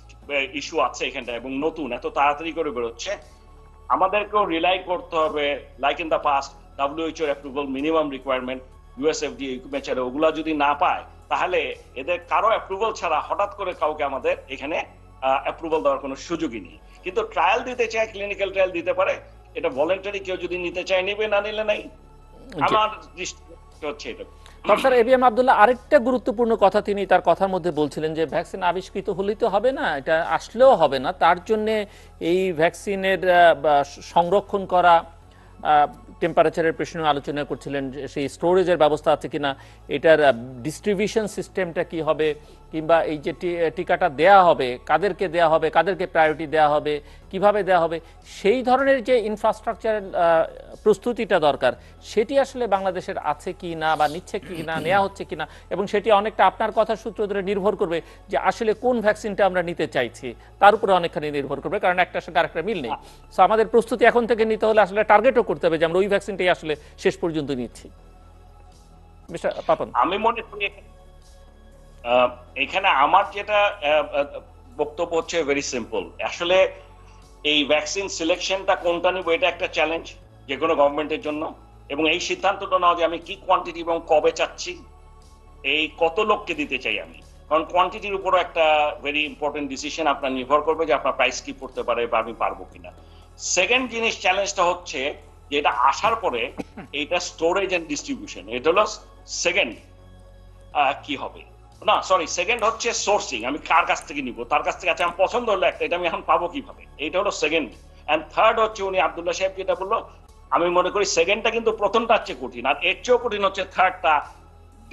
ইস্যু আছে এখানটা এবং নতুন, এত তাড়াতাড়ি করে বেরোচ্ছে, আমাদেরকেও রিলাই করতে হবে like in the past WHO approval minimum requirement, USFDA, UKMHRA ওগুলা যদি না পায়, তাহলে এদের কারো অ্যাপ্রুভাল ছাড়া হঠাৎ করে কাউকে আমাদের এখানে অ্যাপ্রুভাল দেওয়ার কোনো সুযোগই নেই। কিন্তু ট্রায়াল দিতে চায়, ক্লিনিক্যাল ট্রায়াল দিতে পারে, এটা ভলেন্টারি, কেউ যদি নিতে চায় নেবে, না নিলে নাই। আমার দৃষ্টি হচ্ছে এটা। প্রফেসর এবিএম আব্দুল্লাহ আরেকটা গুরুত্বপূর্ণ কথা তিনি তার কথার মধ্যে বলছিলেন যে ভ্যাকসিন আবিষ্কৃত হলেই তো হবে না, এটা আসলেও হবে না, তার জন্য এই ভ্যাকসিনের সংরক্ষণ করা, টেম্পারেচারের প্রশ্ন আলোচনা করছিলেন, সেই স্টোরেজের ব্যবস্থা আছে কিনা, এটার ডিস্ট্রিবিউশন সিস্টেমটা কি হবে, কিংবা এই যে টিকাটা দেয়া হবে কাদেরকে দেয়া হবে, কাদেরকে প্রায়োরিটি দেয়া হবে, কিভাবে দেয়া হবে, সেই ধরনের যে ইনফ্রাস্ট্রাকচার প্রস্তুতিটা দরকার সেটি আসলে বাংলাদেশের আছে কি না বা নিচ্ছে কি না, নেওয়া হচ্ছে কিনা, এবং সেটি অনেকটা আপনার কথার সূত্র ধরে নির্ভর করবে যে আসলে কোন ভ্যাকসিনটা আমরা নিতে চাইছি, তার উপরে অনেকখানি নির্ভর করবে, কারণ একটার সঙ্গে আরেকটা মিল নেই। সো আমাদের প্রস্তুতি এখন থেকে নিতে হলে আসলে টার্গেটও করতে হবে যে আমরা ওই ভ্যাকসিনটাই আসলে শেষ পর্যন্ত নিচ্ছি। পাপন, আমি মনে করি এখানে আমার যেটা বক্তব্য হচ্ছে ভেরি সিম্পল। আসলে এই ভ্যাকসিন সিলেকশনটা কোনটা নিব, এটা একটা চ্যালেঞ্জ যে কোনো গভর্নমেন্টের জন্য, এবং এই সিদ্ধান্তটা নেওয়া যে আমি কি কোয়ান্টিটি এবং কবে চাচ্ছি, এই কত লোককে দিতে চাই আমি, কারণ কোয়ান্টিটির উপরও একটা ভেরি ইম্পর্টেন্ট ডিসিশন আপনার নির্ভর করবে যে আপনার প্রাইস কি পড়তে পারে বা আমি পারবো কিনা। সেকেন্ড জিনিস চ্যালেঞ্জটা হচ্ছে যে এটা আসার পরে এইটা স্টোরেজ এন্ড ডিস্ট্রিবিউশন, এটা হলো সেকেন্ড কি হবে না, সরি, সেকেন্ড হচ্ছে সোর্সিং, আমি কার কাছ থেকে নিব, তার কাছ থেকে, আচ্ছা আমার পছন্দ হলো একটা, এটা আমি এখন পাবো কিভাবে, এইটা হলো সেকেন্ড। এন্ড থার্ড হচ্ছে উনি আব্দুল্লাহ সাহেব যেটা বললো, আমি মনে করি সেকেন্ডটা কিন্তু প্রথমটার চেয়ে কঠিন, আর এর চেয়েও কঠিন হচ্ছে থার্ডটা,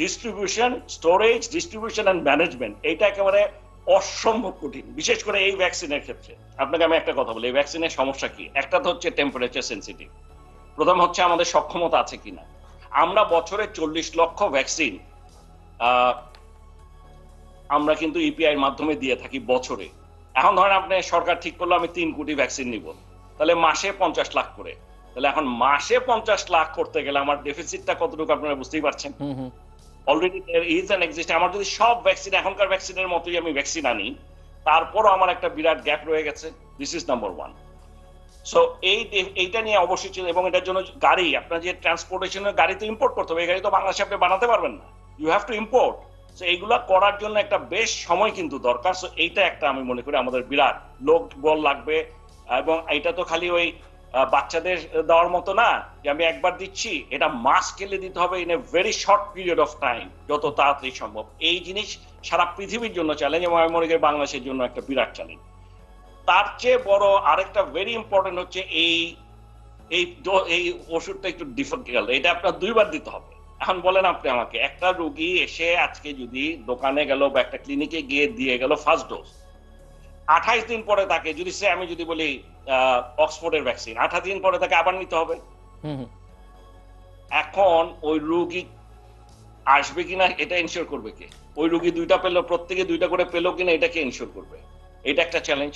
distribution, storage, distribution and management. এইটা একেবারে অসম্ভব কঠিন, বিশেষ করে এই ভ্যাকসিনের ক্ষেত্রে। আপনাকে আমি একটা কথা বলি, এই ভ্যাকসিনের সমস্যা কি, একটা তো হচ্ছে টেম্পারেচার সেন্সিটিভ, প্রথম হচ্ছে আমাদের সক্ষমতা আছে কিনা। আমরা বছরে 40 লক্ষ ভ্যাকসিন আমরা কিন্তু ইপিআই এর মাধ্যমে দিয়ে থাকি বছরে। এখন ধরেন আপনি সরকার ঠিক করলো আমি 3 কোটি ভ্যাকসিন নিব, তাহলে মাসে 50 লাখ করে, তাহলে এখন মাসে 50 লাখ করতে গেলে আমার ডেফিসিটটা কতটুকু আপনারা বুঝতেই পারছেন। Already there is an exist, আমার যদি সব ভ্যাকসিন এখনকার ভ্যাকসিনের মতোই আমি ভ্যাকসিন আনি, তারপরও আমার একটা বিরাট গ্যাপ রয়ে গেছে। This is number 1। সো এইটা নিয়ে অবশ্যই ছিল, এবং এটার জন্য গাড়ি, আপনার যে ট্রান্সপোর্টেশনের গাড়ি তো ইম্পোর্ট করতে হবে, এই গাড়ি তো বাংলাদেশে আপনি বানাতে পারবেন না, you have to import. So এইগুলা করার জন্য একটা বেশ সময় কিন্তু দরকার। সো এইটা একটা আমি মনে করি আমাদের বিরাট লোক বল লাগবে, এবং এটা তো খালি ওই বাচ্চাদের দেওয়ার মতো না যে আমি একবার দিচ্ছি, এটা মাস স্কেলে দিতে হবে in a very short period of time, যত তাড়াতাড়ি সম্ভব। এই জিনিস সারা পৃথিবীর জন্য চ্যালেঞ্জ, এবং আমি মনে করি বাংলাদেশের জন্য একটা বিরাট চ্যালেঞ্জ। তার চেয়ে বড় আরেকটা ভেরি ইম্পর্টেন্ট হচ্ছে এই ওষুধটা একটু ডিফিকাল্ট, এটা আপনার 2 বার দিতে হবে। এখন বলেন আপনি আমাকে, একটা রোগী এসে আজকে যদি দোকানে গেল বা একটা ক্লিনিকে গিয়ে দিয়ে গেল ফার্স্ট ডোজ, 28 দিন পরে তাকে যদি আমি যদি বলি অক্সফোর্ডের ভ্যাকসিন, 28 দিন পরে তাকে আবার নিতে হবে। হুম হুম। এখন ওই রোগী আসবে কিনা এটা এনশিওর করবে কে? ওই রোগী দুইটা পেলো, প্রত্যেকে দুইটা করে পেলো কিনা এটাকে এনশিওর করবে? এটা একটা চ্যালেঞ্জ।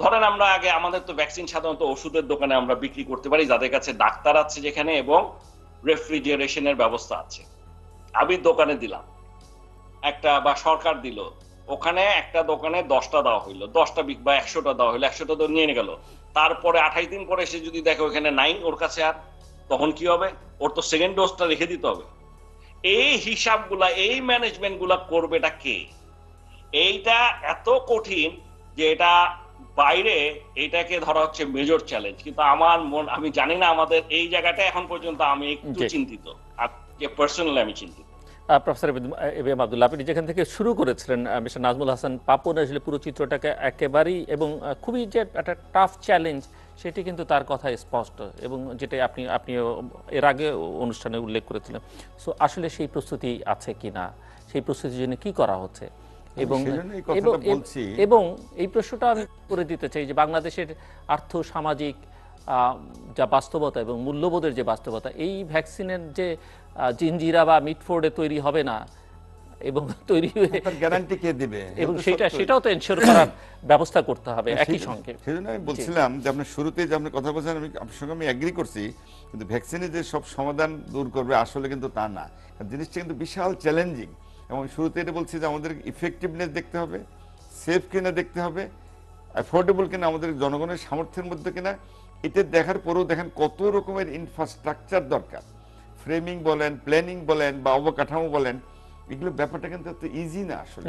ধরেন আমরা আগে, আমাদের তো ভ্যাকসিন সাধারণত ওষুধের দোকানে আমরা বিক্রি করতে পারি, যাদের কাছে ডাক্তার আছে যেখানে এবং রেফ্রিজারেশনের ব্যবস্থা আছে। আমি দোকানে দিলাম একটা, বা সরকার দিল, ওখানে একটা দোকানে 10টা দেওয়া হইলো, 10টা বা 100টা দেওয়া হইলো, 100টা তো নিয়ে গেল। তারপরে 28 দিন পরে সে যদি দেখে ওখানে নাই ওর কাছে আর, তখন কি হবে? ওর তো সেকেন্ড ডোজটা রেখে দিতে হবে। এই হিসাবগুলা, এই ম্যানেজমেন্ট গুলা করবেটা কে? এইটা এত কঠিন যে এটা বাইরে এটাকে ধরা হচ্ছে মেজর চ্যালেঞ্জ। কিন্তু আমার আমি জানি না, আমাদের এই জায়গাটা এখন পর্যন্ত আমি একটু চিন্তিত, যে পার্সোনালি আমি চিন্তিত। প্রফেসর এবিএম আব্দুল্লাহ, আপনি যেখান থেকে শুরু করেছিলেন মিস্টার নাজমুল হাসান পাপন, আসলে পুরো চিত্রটাকে একেবারেই এবং খুবই যে একটা টাফ চ্যালেঞ্জ সেটি কিন্তু তার কথায় স্পষ্ট, এবং যেটা আপনিও এর আগে অনুষ্ঠানে উল্লেখ করেছিলেন। সো আসলে সেই প্রস্তুতি আছে কিনা, সেই প্রস্তুতির জন্য কি করা হচ্ছে, এবং এবং এই প্রশ্নটা আমি করে দিতে চাই যে বাংলাদেশের আর্থ সামাজিক যা বাস্তবতা এবং মূল্যবোধের যে বাস্তবতা, এই ভ্যাকসিনের যে জিঞ্জিরা বা মিটফোর্ডে তৈরি হবে না এবং তৈরি হয়ে গ্যারান্টি কে দিবে, এবং সেটাও তো এনশিওর করার ব্যবস্থা করতে হবে একই সঙ্গে। সেজন্য আমি বলছিলাম যে আপনি শুরুতে যে আপনি কথা বলছেন, আমি আপনার সঙ্গে আমি এগ্রি করছি, কিন্তু ভ্যাকসিনে যে সব সমাধান দূর করবে আসলে কিন্তু তা না। জিনিসটা কিন্তু বিশাল চ্যালেঞ্জিং, এবং শুরুতে এটা বলছি যে আমাদের ইফেক্টিভনেস দেখতে হবে, সেফ কিনা দেখতে হবে, অ্যাফোর্ডেবল কিনা, আমাদের জনগণের সামর্থ্যের মধ্যে কিনা। এটা দেখার পরেও দেখেন কত রকমের ইনফ্রাস্ট্রাকচার দরকার, ফ্রেমিং বলেন, প্ল্যানিং বলেন, বা অবকাঠামো বলেন, এগুলো ব্যাপারটা কিন্তু এত ইজি না আসলে।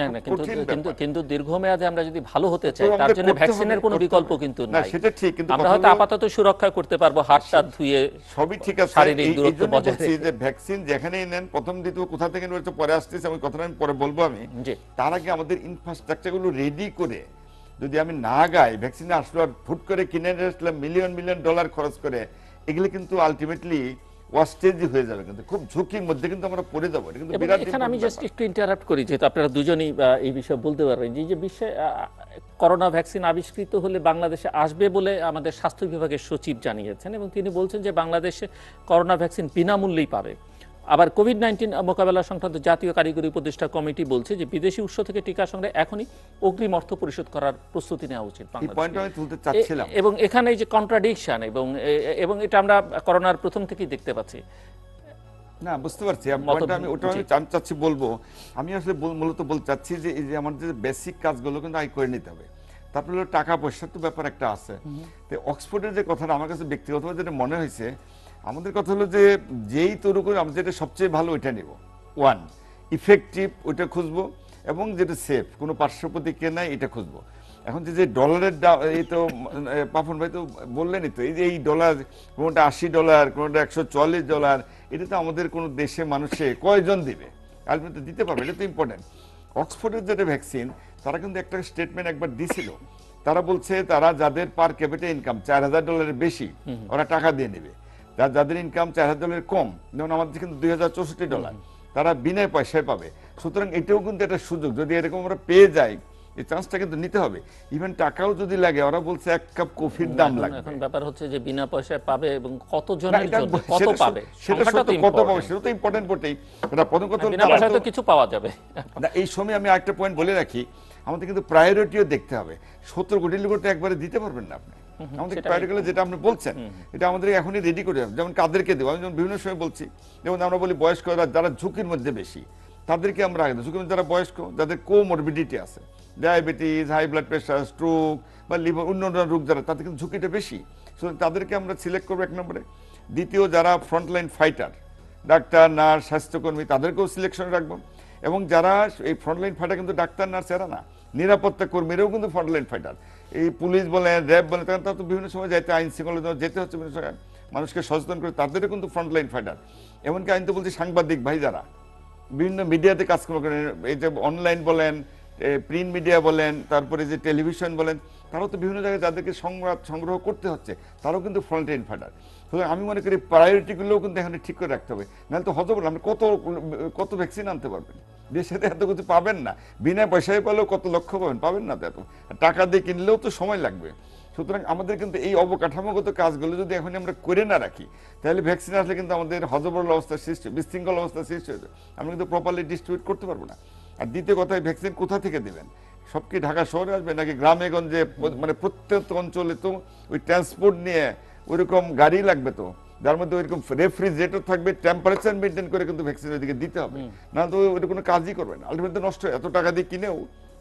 কিন্তু দীর্ঘমেয়াদে আমরা যদি ভালো হতে চাই তার জন্য ভ্যাকসিনের কোনো বিকল্প কিন্তু নাই। সেটা ঠিক, কিন্তু আমরা হয়তো আপাতত সুরক্ষা করতে পারবো, হাতটা ধুয়ে, সবই ঠিক আছে, শারীরিক দূরত্ব বজায় রেখে। যে ভ্যাকসিন যেখানেই নেন, প্রথম দ্বিতীয় কোথা থেকে নেন পরে আসতেছে, আমি কথাটা আমি পরে বলবো। আমি তার আগে আমাদের ইনফ্রাস্ট্রাকচার গুলো রেডি করে, যদি আমি না গাই, ভ্যাকসিন আসলো আর ফুট করে কিনে আসলাম মিলিয়ন মিলিয়ন ডলার খরচ করে, এগুলো কিন্তু আলটিমেটলি ওয়াস্টেজ হয়ে যাবে, কিন্তু খুব ঝুঁকির মধ্যে কিন্তু আমরা পড়ে যাবো। এখানে আমি জাস্ট একটু ইন্টারাপ্ট করি, যেহেতু আপনারা দুজনেই এই বিষয়ে বলতে পারবেন। যে বিষয়ে করোনা ভ্যাকসিন আবিষ্কৃত হলে বাংলাদেশে আসবে বলে আমাদের স্বাস্থ্য বিভাগের সচিব জানিয়েছেন, এবং তিনি বলছেন যে বাংলাদেশে করোনা ভ্যাকসিন বিনামূল্যেই পাবে। আবার কোভিড-19 মোকাবেলা সংক্রান্ত জাতীয় কারিগরি উপদেষ্টা কমিটি বলছে যে বিদেশি উৎস থেকে টিকা সংগ্রহে এখনই অগ্রিম অর্থ পরিশোধ করার প্রস্তুতি নেওয়া উচিত বাংলাদেশে। এবং এখানে যে কন্ট্রাডিকশন, এবং এটা আমরা করোনার প্রথম থেকেই দেখতে পাচ্ছি। না, বুঝতে পারছি, আমি ওটা আমি চাচ্ছি বলবো। আমি আসলে মূলত বলতে চাচ্ছি যে এই যে আমাদের বেসিক কাজগুলো কিন্তু আগে করে নিতে হবে। তারপরে টাকা পয়সার তো ব্যাপার একটা আছে। তো অক্সফোর্ডের যে কথাটা আমার কাছে ব্যক্তিগতভাবে যেটা মনে হয়েছে, আমাদের কথা হলো যে যেই তৈরি করে আমরা যেটা সবচেয়ে ভালো ওইটা নেব, ওয়ান ইফেক্টিভ ওইটা খুঁজবো, এবং যেটা সেফ, কোনো পার্শ্ব প্রতিক্রিয়া নাই এটা খুঁজবো। এখন যে ডলারের দাম, এই তো পাপন ভাই তো বললেনই তো, এই যে এই ডলার, কোনোটা $80, কোনোটা $144, এটা তো আমাদের কোনো দেশে মানুষে কয়জন দিবে, আলটিমেটলি দিতে পারবে, এটা তো ইম্পর্টেন্ট। অক্সফোর্ডের যেটা ভ্যাকসিন, তারা কিন্তু একটা স্টেটমেন্ট একবার দিছিল, তারা বলছে তারা যাদের পার ক্যাপিটা ইনকাম $4000 বেশি, ওরা টাকা দিয়ে নেবে। যাদের ইনকাম $4000 কম, যেমন আমাদের কিন্তু $2064, তারা বিনা পয়সায় পাবে। সুতরাং এটাও কিন্তু একটা সুযোগ, যদি এরকম আমরা পেয়ে যাই, এই চান্সটা কিন্তু নিতে হবে। ইভেন টাকাও যদি লাগে, ওরা বলছে 1 কাপ কফির দাম লাগবে। এখন ব্যাপার হচ্ছে যে বিনা পয়সায় পাবে এবং কতজনের জন্য কত পাবে, সেটা কত পাবে, সেটা তো ইম্পর্টেন্ট বটেই। এটা প্রথম কথা, বিনা পয়সায় তো কিছু পাওয়া যাবে না। এই সময় আমি আরেকটা পয়েন্ট বলে রাখি, আমাদের কিন্তু প্রায়োরিটিও দেখতে হবে। 70 কোটি লোক তো একবারে দিতে পারবেন না আপনি। আমাদের প্রায়োরিটি যেটা আপনি বলছেন, এটা আমাদের এখনই রেডি করে হবে। যেমন কাদেরকে দেবো, আমি যেমন বিভিন্ন সময় বলছি, যেমন আমরা বলি বয়স্করা যারা ঝুঁকির মধ্যে বেশি, তাদেরকে আমরা আগে দেবো। ঝুঁকির মধ্যে যারা বয়স্ক, যাদের কোমরবিডিটি আছে, diabetes, high blood pressure, stroke বা লিভার, অন্যান্য রোগ যারা, তাদের কিন্তু ঝুঁকিটা বেশি। সুতরাং তাদেরকে আমরা সিলেক্ট করবো 1 নম্বরে। দ্বিতীয়, যারা ফ্রন্টলাইন ফাইটার, ডাক্তার, নার্স, স্বাস্থ্যকর্মী, তাদেরকেও সিলেকশন রাখবো। এবং যারা এই ফ্রন্টলাইন ফাইটার কিন্তু ডাক্তার, নার্স এরা না, নিরাপত্তা কর্মীরাও কিন্তু ফ্রন্টলাইন ফাইটার। এই পুলিশ বলেন, র্যাব বলেন, তারা তো বিভিন্ন সময় যাইতে, আইন শৃঙ্খলা যেতে হচ্ছে বিভিন্ন সময়, মানুষকে সচেতন করে, তাদেরও কিন্তু ফ্রন্টলাইন ফাইটার। এমনকি আইন তো বলছি সাংবাদিক ভাই যারা বিভিন্ন মিডিয়াতে কাজকর্ম করেন, এই যে অনলাইন বলেন, প্রিন্ট মিডিয়া বলেন, তারপরে যে টেলিভিশন বলেন, তারাও তো বিভিন্ন জায়গায় যাদেরকে সংগ্রহ করতে হচ্ছে, তারাও কিন্তু ফ্রন্টলাইন ফাইটার। সুতরাং আমি মনে করি প্রায়োরিটিগুলোও কিন্তু এখানে ঠিক করে রাখতে হবে, নাহলে তো হজবল। আপনি কত ভ্যাকসিন আনতে পারবেন, দেশে এত কিছু পাবেন না। বিনা পয়সায় পেলেও কত লক্ষ পাবেন না তো, এত টাকা দিয়ে কিনলেও তো সময় লাগবে। সুতরাং আমাদের কিন্তু এই অবকাঠামোগত কাজগুলো যদি এখন আমরা করে না রাখি, তাহলে ভ্যাকসিন আসলে কিন্তু আমাদের হজবরল অবস্থা সৃষ্টি, বিশৃঙ্খল অবস্থা সৃষ্টি হয়ে যায়, আমরা কিন্তু প্রপারলি ডিস্ট্রিবিউট করতে পারবো না। আর দ্বিতীয় কথা, ভ্যাকসিন কোথা থেকে দেবেন? সব কি ঢাকা শহরে আসবে নাকি গ্রামে গঞ্জে? মানে প্রত্যেক অঞ্চলে তো ওই ট্রান্সপোর্ট নিয়ে ওইরকম গাড়ি লাগবে, তো যার মধ্যে ওইরকম রেফ্রিজারেটর থাকবে, টেম্পারেচার মেনটেন করে কিন্তু ভ্যাকসিন ওইদিকে দিতে হবে, না তো ওইটা কোনো কাজই করবে না, আলটিমেটলি নষ্ট হয়, এত টাকা দিয়ে কিনেও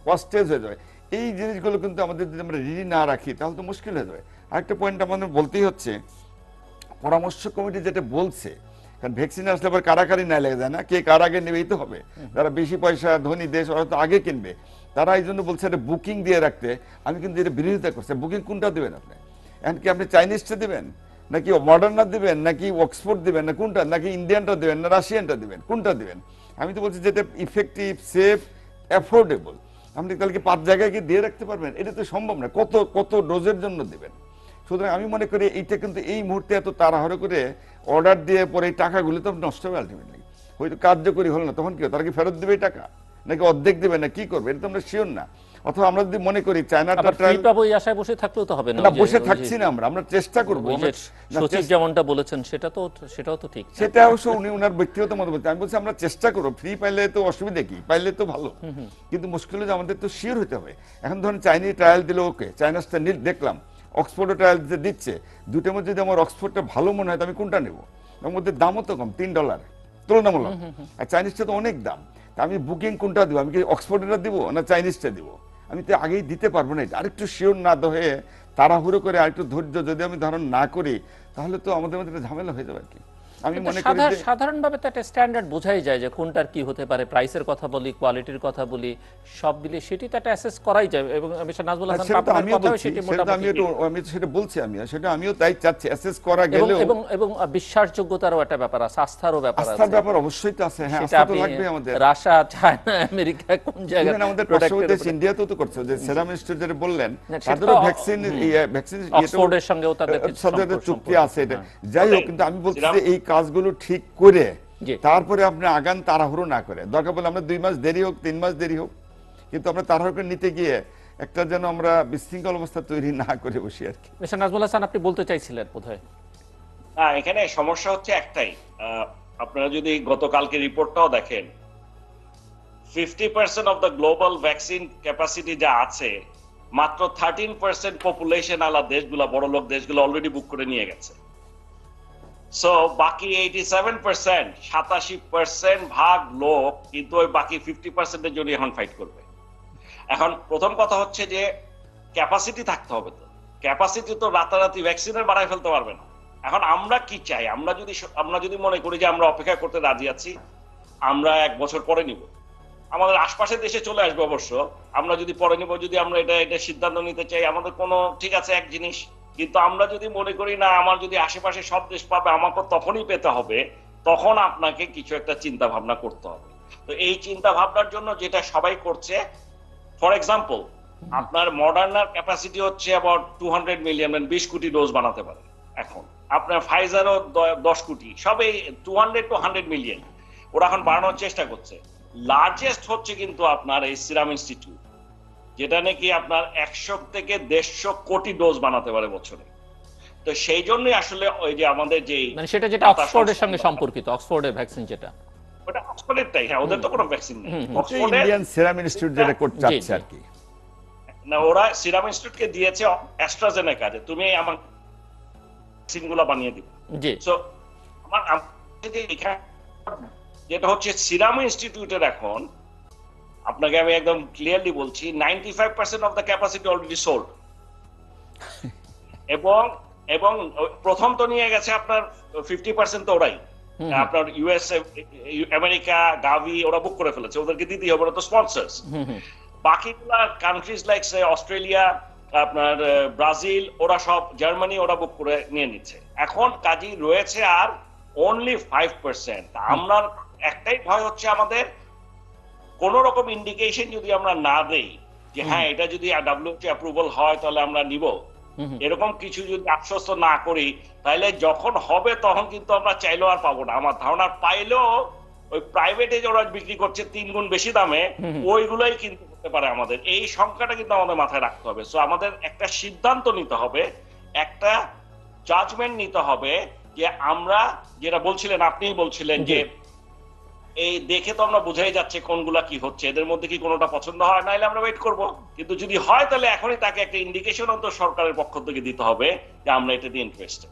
ওয়াস্টেজ হয়ে যাবে। এই জিনিসগুলো কিন্তু আমাদের যদি আমরা রেডি না রাখি তাহলে তো মুশকিল হয়ে যাবে। আরেকটা পয়েন্ট আমাদের বলতেই হচ্ছে, পরামর্শ কমিটি যেটা বলছে, কারণ ভ্যাকসিন আসলে আবার কারাকারি না লেগে যায় না, কে কার আগে নেবেই তো হবে, যারা বেশি পয়সা ধনী দেশ ওরা তো আগে কিনবে, তারা এই জন্য বলছে এটা বুকিং দিয়ে রাখতে। আমি কিন্তু এটা বিরোধিতা করছি। বুকিং কোনটা দেবেন আপনি? এখন কি আপনি চাইনিজটা দেবেন, নাকি মডার্নটা দিবেন, নাকি অক্সফোর্ড দিবেন, না কোনটা, নাকি ইন্ডিয়ানটা দেবেন, না রাশিয়ানটা দিবেন, কোনটা দিবেন? আমি তো বলছি যেটা ইফেক্টিভ, সেফ, অ্যাফোর্ডেবল। আপনি কালকে 5 জায়গায় কি দিয়ে রাখতে পারবেন? এটা তো সম্ভব না। কত কত ডোজের জন্য দেবেন? সুতরাং আমি মনে করি এইটা কিন্তু এই মুহূর্তে এত তাড়াহুড়ো করে অর্ডার দিয়ে পরে এই টাকাগুলো তো নষ্ট হবে আলটিমেটলি, হয়তো কার্যকরী হলো না, তখন কি তারা কি ফেরত দেবে টাকা, নাকি অর্ধেক দেবে, না কি করবে? এটা তো আমরা শিওর না। অথবা আমরা যদি মনে করি চায়নাটা ট্রায়াল, ওই আশায় বসে থাকলেও তো হবে না, বসে থাকছি না, আমরা চেষ্টা করবো। সচিব যেমনটা বলেছেন সেটাও তো ঠিক, সেটা অবশ্য উনি ওনার ব্যক্তিগত মত বলতে, আমি বলছি আমরা চেষ্টা করবো। ফ্রি পাইলে তো অসুবিধা কি, পাইলে তো ভালো, কিন্তু মুশকিল হলে আমাদের তো শিওর হতে হবে। এখন ধরুন চাইনিজ ট্রায়াল দিলে ওকে, চাইনাসটা দেখলাম, অক্সফোর্ডের ট্রায়াল দিচ্ছে, দুটোর মধ্যে যদি আমার অক্সফোর্ডটা ভালো মনে হয়, আমি কোনটা নেবো? ওর মধ্যে দামও তো কম, $3 তুলনামূলক, আর চাইনিজটা তো অনেক দাম। তা আমি বুকিং কোনটা দিব? আমি কি অক্সফোর্ডেরটা দিব না চাইনিজটা দিব? আমি তো আগেই দিতে পারবো না। আরেকটু শিওর না হয়ে তাড়াহুড়ো করে আরেকটু ধৈর্য যদি আমি ধারণ না করি, তাহলে তো আমাদের মধ্যে ঝামেলা হয়ে যাবে আর কি। আমি মনে করি যে সাধারণভাবে তো একটা স্ট্যান্ডার্ড বোঝাই যায় যে কোনটার কি হতে পারে, প্রাইসের কথা বলি, কোয়ালিটির কথা বলি, সব মিলিয়ে সেটি তো একটা অ্যাসেস করাই যায়। এবং মিস্টার নাজমুল হাসান আপনার কথাও সেটি মোটামুটি, আমি সেটা বলছি, আমিও তাই চাচ্ছি অ্যাসেস করা গেলেও, এবং বিশ্বাসযোগ্যতারও একটা ব্যাপার আছে, আস্থারও ব্যাপার আছে। আস্থার ব্যাপার অবশ্যই তো আছে, হ্যাঁ, আস্থা তো লাগবে আমাদের। রাশিয়া, চায়না, আমেরিকা কোন জায়গায়, আমাদের পার্শ্ববর্তী দেশ ইন্ডিয়াতেও তো করছে, যে সেরাম ইনস্টিটিউট যেটা বললেন, তাদেরও ভ্যাকসিন অক্সফোর্ডের সঙ্গেও তাদের চুক্তি আছে। এটা যাই হোক, কিন্তু আমি বলছি যে এই কাজগুলো ঠিক করে তারপরে আপনি আগান, তাড়াহুড়ো না করে। দরকার বলে আমরা 2 মাস দেরি হোক, 3 মাস দেরি হোক, কিন্তু আমরা তাড়াহুড়ো করে নিতে গিয়ে একটা যেন আমরা বিশৃঙ্খল অবস্থা তৈরি না করে বসি আর কি। মিস্টার নাজমুল হাসান, আপনি বলতে চাইছিলেন বোধহয়। না, এখানে সমস্যা হচ্ছে একটাই, আপনারা যদি গতকালকে রিপোর্টটাও দেখেন, 50% of the global vaccine capacity যা আছে, মাত্র 13% পপুলেশন আলা দেশগুলো, বড় লোক দেশগুলো অলরেডি বুক করে নিয়ে গেছে। সো বাকি 87%, 87% ভাগ লোক কিন্তু ওই বাকি 50%-এর জন্য এখন ফাইট করবে। এখন প্রথম কথা হচ্ছে যে ক্যাপাসিটি থাকতে হবে। তো ক্যাপাসিটি তো রাতারাতি ভ্যাকসিনের বাড়ায় ফেলতে পারবে না। এখন আমরা কি চাই? আমরা যদি মনে করি যে আমরা অপেক্ষা করতে রাজি আছি, আমরা 1 বছর পরে নিব, আমাদের আশপাশের দেশে চলে আসবে অবশ্য, আমরা যদি পরে নিব, যদি আমরা এটা সিদ্ধান্ত নিতে চাই, আমাদের কোনো ঠিক আছে এক জিনিস। কিন্তু আমরা যদি মনে করি না, আমার যদি আশেপাশে সব দেশ পাবে, আমাকে তখনই পেতে হবে, তখন আপনাকে কিছু একটা চিন্তা ভাবনা করতে হবে। তো এই চিন্তা ভাবনার জন্য যেটা সবাই করছে, ফর এক্সাম্পল, আপনার মডার্নার ক্যাপাসিটি হচ্ছে অ্যাবাউট 200 মিলিয়ন, 20 কোটি ডোজ বানাতে পারে। এখন আপনার ফাইজারও 10 কোটি, সবই 200 to 100 মিলিয়ন ওরা এখন বাড়ানোর চেষ্টা করছে। লার্জেস্ট হচ্ছে কিন্তু আপনার এই সিরাম ইনস্টিটিউট, যেটা নাকি আপনার 100 থেকে 150 কোটি ডোজ বানাতে পারে বছরে। তো সেই জন্যই আসলে ওই যে আমাদের যে সেটা যেটা অক্সফোর্ডের সঙ্গে সম্পর্কিত, অক্সফোর্ডের ভ্যাকসিন যেটা, ওটা অক্সফোর্ডের, হ্যাঁ, ওদের তো কোনো ভ্যাকসিন নেই। অক্সফোর্ডের ইন্ডিয়ান সিরাম ইনস্টিটিউট যেটা করতে চাচ্ছে আর কি, না, ওরা সিরাম ইনস্টিটিউটকে দিয়েছে অ্যাস্ট্রাজেনেকা, যে তুমি আমার ভ্যাকসিনগুলো বানিয়ে দিবে। জি, সো আমার যেটা হচ্ছে সিরাম ইনস্টিটিউটের, এখন আপনাকে আমি একদম ক্লিয়ারলি বলছি, 95% of the capacity already sold. এবং প্রথম তো নিয়ে গেছে আপনার 50% তো ওরাই, আপনার ইউএসএ, আমেরিকা, গাভি ওরা বুক করে ফেলেছে, ওদেরকে দিতেই হবে, ওরা তো স্পন্সরস। বাকিগুলা কান্ট্রিজ লাইক অস্ট্রেলিয়া, আপনার ব্রাজিল, ওরা সব, জার্মানি, ওরা বুক করে নিয়ে নিচ্ছে। এখন কাজী রয়েছে আর অনলি 5%। আমরা একটাই ভয় হচ্ছে আমাদের, কোন রকম ইন্ডিকেশন যদি আমরা না দেই যে হ্যাঁ এটা যদি ডাব্লিউএইচও অ্যাপ্রুভাল হয় তাহলে আমরা নিব, এরকম কিছু যদি আশ্বস্ত না করি, তাহলে যখন হবে তখন কিন্তু আমরা চাইলেও আর পাবো না। আমার ধারণা পাইলেও ওই প্রাইভেটে যারা বিক্রি করছে 3 গুণ বেশি দামে, ওইগুলোই কিন্তু করতে পারে আমাদের, এই সংখ্যাটা কিন্তু আমাদের মাথায় রাখতে হবে। সো আমাদের একটা সিদ্ধান্ত নিতে হবে, একটা জাজমেন্ট নিতে হবে যে আমরা যেটা বলছিলেন, আপনিই বলছিলেন যে এই দেখে তো আমরা বুঝাই যাচ্ছে কোনগুলা কি হচ্ছে, এদের মধ্যে কি কোনোটা পছন্দ হয়, নাইলে আমরা ওয়েট করব। কিন্তু যদি হয় তাহলে এখনই তাকে একটা ইন্ডিকেশন অন্তত সরকারের পক্ষ থেকে দিতে হবে যে আমরা এটাতে ইন্টারেস্টেড।